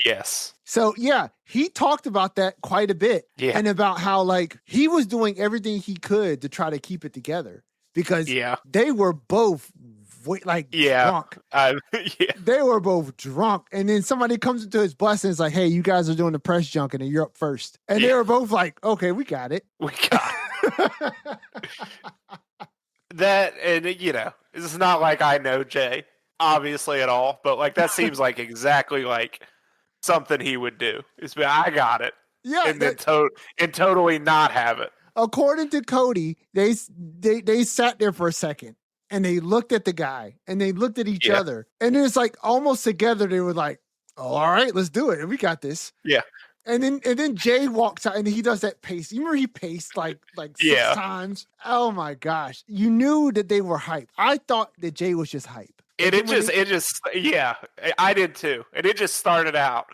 Yes. So yeah, he talked about that quite a bit. Yeah. And about how, like, he was doing everything he could to try to keep it together because they were both drunk. They were both drunk. And then somebody comes into his bus and is like, hey, you guys are doing the press junket and you're up first. And they were both like, okay, we got it. We got it. That, and it's not like I know Jay, obviously, at all, but like that seems like exactly like something he would do. Is be, I got it. Yeah. And then totally not have it. According to Cody, they sat there for a second and they looked at the guy and they looked at each other. And it's like almost together they were like, oh, all right, let's do it. And we got this. Yeah. And then Jay walks out and he does that pace. You remember he paced like 6 times? Oh my gosh. You knew that they were hype. I thought that Jay was just hype. I did too. And it just started out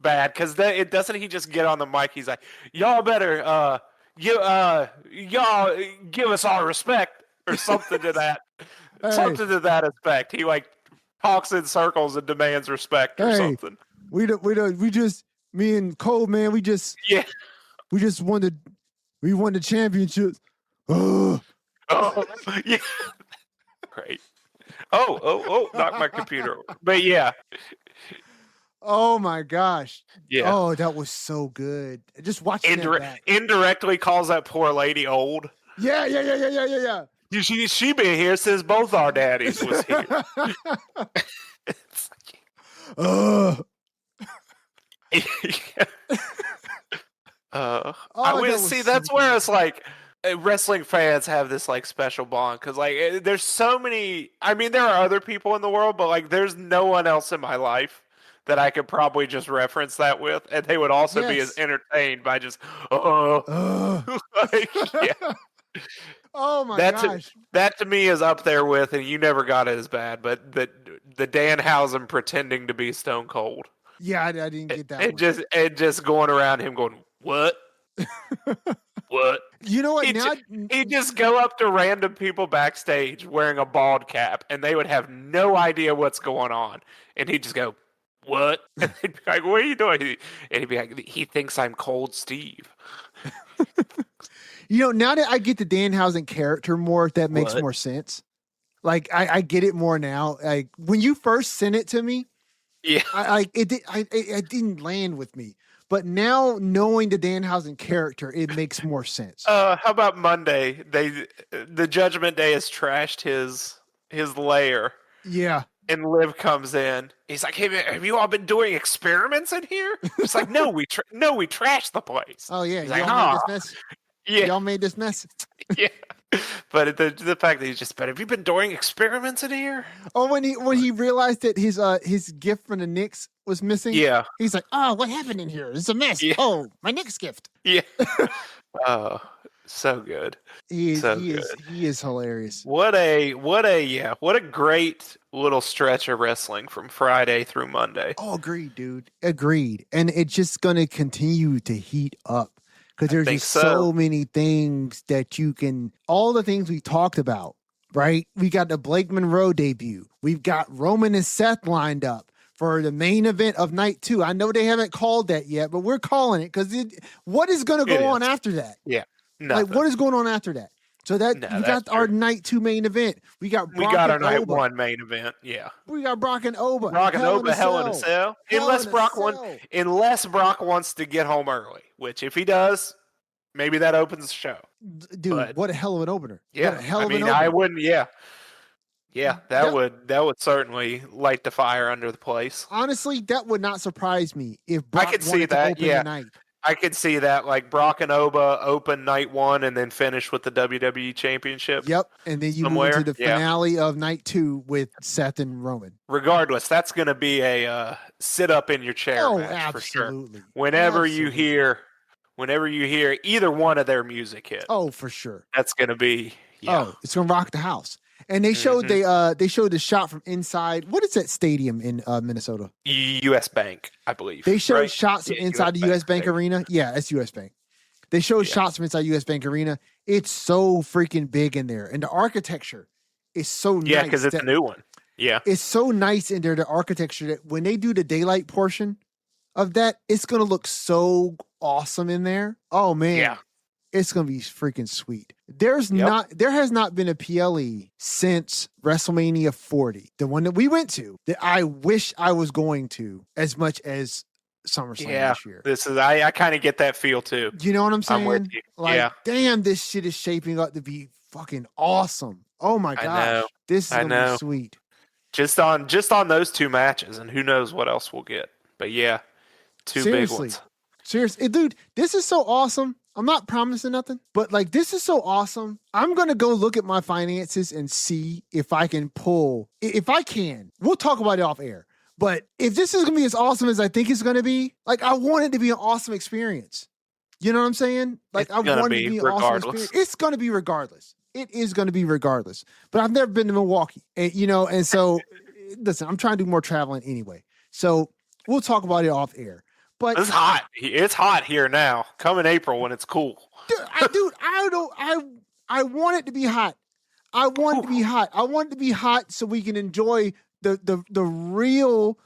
bad because he just get on the mic. He's like, y'all better y'all give us all respect or something to that. Something to that effect. He like talks in circles and demands respect or something. Me and Cole, man, we won the championship. Oh, yeah. Great. Oh, knock my computer over. But yeah. Oh my gosh. Yeah. Oh, that was so good. Just watch that back. Indirectly calls that poor lady old. Yeah. She been here since both our daddies was here. I will see. That's where it's like wrestling fans have this like special bond because like there's so many. I mean, there are other people in the world, but like there's no one else in my life that I could probably just reference that with, and they would also be as entertained by just like, yeah. Oh my gosh. That to me is up there with, and you never got it as bad, but the Danhausen pretending to be Stone Cold. Yeah, I didn't get that. And just going around him going, what? What? You know what? He'd just go up to random people backstage wearing a bald cap, and they would have no idea what's going on. And he'd just go, what? And they'd be like, what are you doing? And he'd be like, he thinks I'm Cold Steve. You know, now that I get the Danhausen character more, that makes more sense. Like, I get it more now. Like, when you first sent it to me, it didn't land with me. But now knowing the Danhausen character, it makes more sense. How about Monday? The Judgment Day has trashed his lair. Yeah. And Liv comes in. He's like, "Hey, man, have you all been doing experiments in here?" It's like, "No, we trashed the place." Oh yeah, he's y'all like, made this mess. Yeah, y'all made this mess. Yeah, but the fact that he's just, "But have you been doing experiments in here?" Oh, when he realized that his gift from the Knicks was missing. Yeah, he's like, "Oh, what happened in here? It's a mess." Yeah. Oh, my Knicks gift. Yeah. Oh, so good. He is hilarious. What a great little stretch of wrestling from Friday through Monday. Oh, agreed, dude. Agreed. And it's just going to continue to heat up because there's just so many things that all the things we talked about, right? We got the Blake Monroe debut. We've got Roman and Seth lined up for the main event of night 2. I know they haven't called that yet, but we're calling it because what is going to go on after that? Yeah. Nothing. Like, what is going on after that? So that No, we that's got our true. night 2 main event. We got We Brock got our and night Oba. 1 main event. Yeah. We got Brock and Oba. Brock and Hell in Oba, a Hell in a Cell. Cell. Hell in a Cell. Unless Brock wants to get home early, which if he does, maybe that opens the show. Dude, But, what a hell of an opener. Yeah. What a hell I of an mean, opener. I wouldn't, yeah. Yeah, that would certainly light the fire under the place. Honestly, that would not surprise me if Brock I could see wanted to that, open yeah. the night. I could see that, like Brock and Oba open night 1 and then finish with the WWE Championship. Yep, and then you somewhere. move into the finale of night 2 with Seth and Roman. Regardless, that's going to be a sit up in your chair match absolutely. for sure. Whenever you hear either one of their music hit, for sure, that's going to be it's going to rock the house. And they showed they showed the shot from inside. What is that stadium in Minnesota? U.S. Bank, I believe. They showed shots from inside the U.S. Bank Arena. Yeah, it's U.S. Bank. They showed shots from inside U.S. Bank Arena. It's so freaking big in there, and the architecture is so nice. Yeah, because it's a new one. Yeah, it's so nice in there. The architecture that when they do the daylight portion of that, it's gonna look so awesome in there. Oh man, yeah. It's going to be freaking sweet. There has not been a PLE since WrestleMania 40, the one that we went to, that I wish I was going to as much as SummerSlam this year. This is I kind of get that feel too. You know what I'm saying? I'm with you. Like, damn, this shit is shaping up to be fucking awesome. Oh my gosh. This is going to be sweet. Just on those 2 matches, and who knows what else we'll get. But yeah, 2 big ones. Seriously, dude, this is so awesome. I'm not promising nothing, but like, this is so awesome. I'm going to go look at my finances and see if I can if I can, we'll talk about it off air. But if this is going to be as awesome as I think it's going to be, like, I want it to be an awesome experience. You know what I'm saying? Like, I want it to be an awesome experience. It's going to be regardless. It is going to be regardless. But I've never been to Milwaukee, and so listen, I'm trying to do more traveling anyway. So we'll talk about it off air. But it's hot. It's hot here now. Come in April when it's cool. I want it to be hot. I want it to be hot. I want it to be hot so we can enjoy the real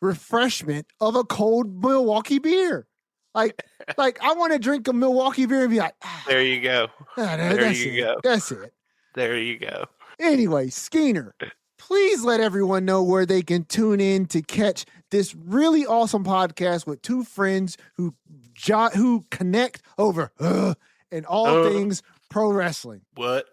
refreshment of a cold Milwaukee beer. Like I want to drink a Milwaukee beer and be like, there you go. That's it. There you go. Anyway, Skeener, please let everyone know where they can tune in to catch this really awesome podcast with 2 friends who connect over and all things pro wrestling. What?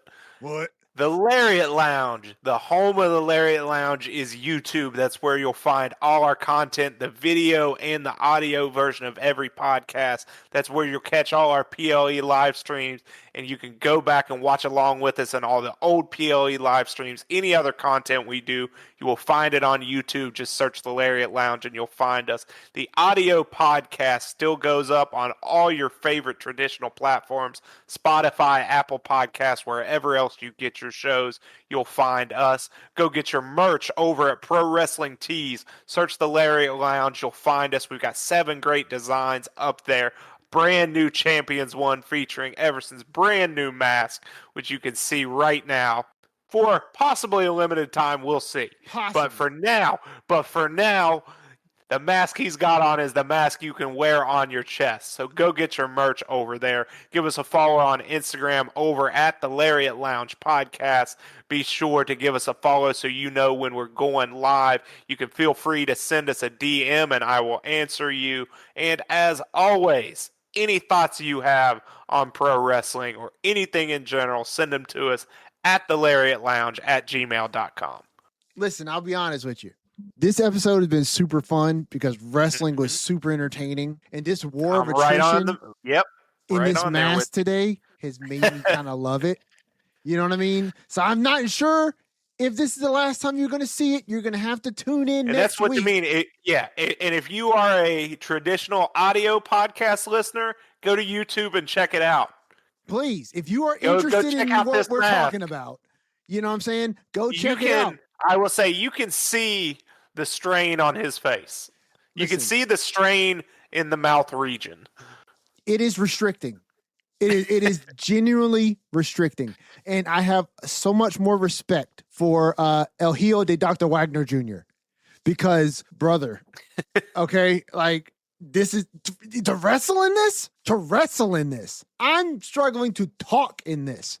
The Lariat Lounge, the home of the Lariat Lounge, is YouTube. That's where you'll find all our content, the video and the audio version of every podcast. That's where you'll catch all our PLE live streams, and you can go back and watch along with us on all the old PLE live streams. Any other content we do, you will find it on YouTube. Just search the Lariat Lounge and you'll find us. The audio podcast still goes up on all your favorite traditional platforms, Spotify, Apple Podcasts, wherever else you get your shows, you'll find us. Go get your merch over at Pro Wrestling Tees. Search the Lariat Lounge. You'll find us. We've got 7 great designs up there. Brand new Champions one featuring Everson's brand new mask, which you can see right now. For possibly a limited time, we'll see. But for now, the mask he's got on is the mask you can wear on your chest. So go get your merch over there. Give us a follow on Instagram over at the Lariat Lounge Podcast. Be sure to give us a follow so you know when we're going live. You can feel free to send us a DM and I will answer you. And as always, any thoughts you have on pro wrestling or anything in general, send them to us at the Lariat Lounge at gmail.com. Listen, I'll be honest with you. This episode has been super fun because wrestling was super entertaining, and this war of attrition in this mask today has made me kind of love it. You know what I mean? So I'm not sure if this is the last time you're going to see it. You're going to have to tune in. And that's what you mean. And if you are a traditional audio podcast listener, go to YouTube and check it out. Please, if you are interested in what we're talking about, you know what I'm saying? Go check it out. I will say you can see the strain on his face. You can see the strain in the mouth region. It is restricting. It is genuinely restricting. And I have so much more respect for El Hijo de Dr. Wagner Jr. Because, brother, okay, like, this is to wrestle in this. I'm struggling to talk in this.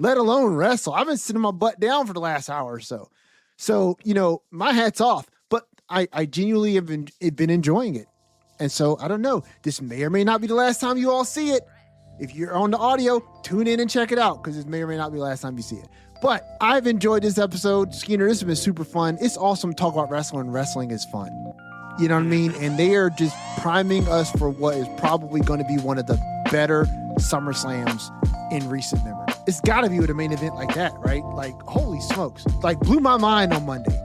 let alone wrestle. I've been sitting my butt down for the last hour or so. So, my hat's off, but I genuinely have been enjoying it. And so, I don't know, this may or may not be the last time you all see it. If you're on the audio, tune in and check it out, because this may or may not be the last time you see it. But I've enjoyed this episode. Skeena, this has been super fun. It's awesome to talk about wrestling. Wrestling is fun. You know what I mean? And they are just priming us for what is probably going to be one of the better SummerSlams in recent memory. It's got to be with a main event like that, right? Like, holy smokes. Like, blew my mind on Monday.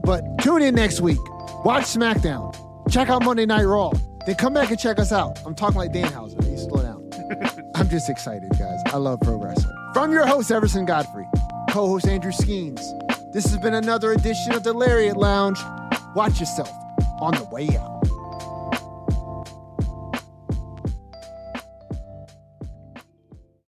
But tune in next week. Watch SmackDown. Check out Monday Night Raw. Then come back and check us out. I'm talking like Danhausen. You slow down. I'm just excited, guys. I love pro wrestling. From your host, Everson Godfrey, co-host Andrew Skeens, this has been another edition of the Lariat Lounge. Watch yourself on the way out.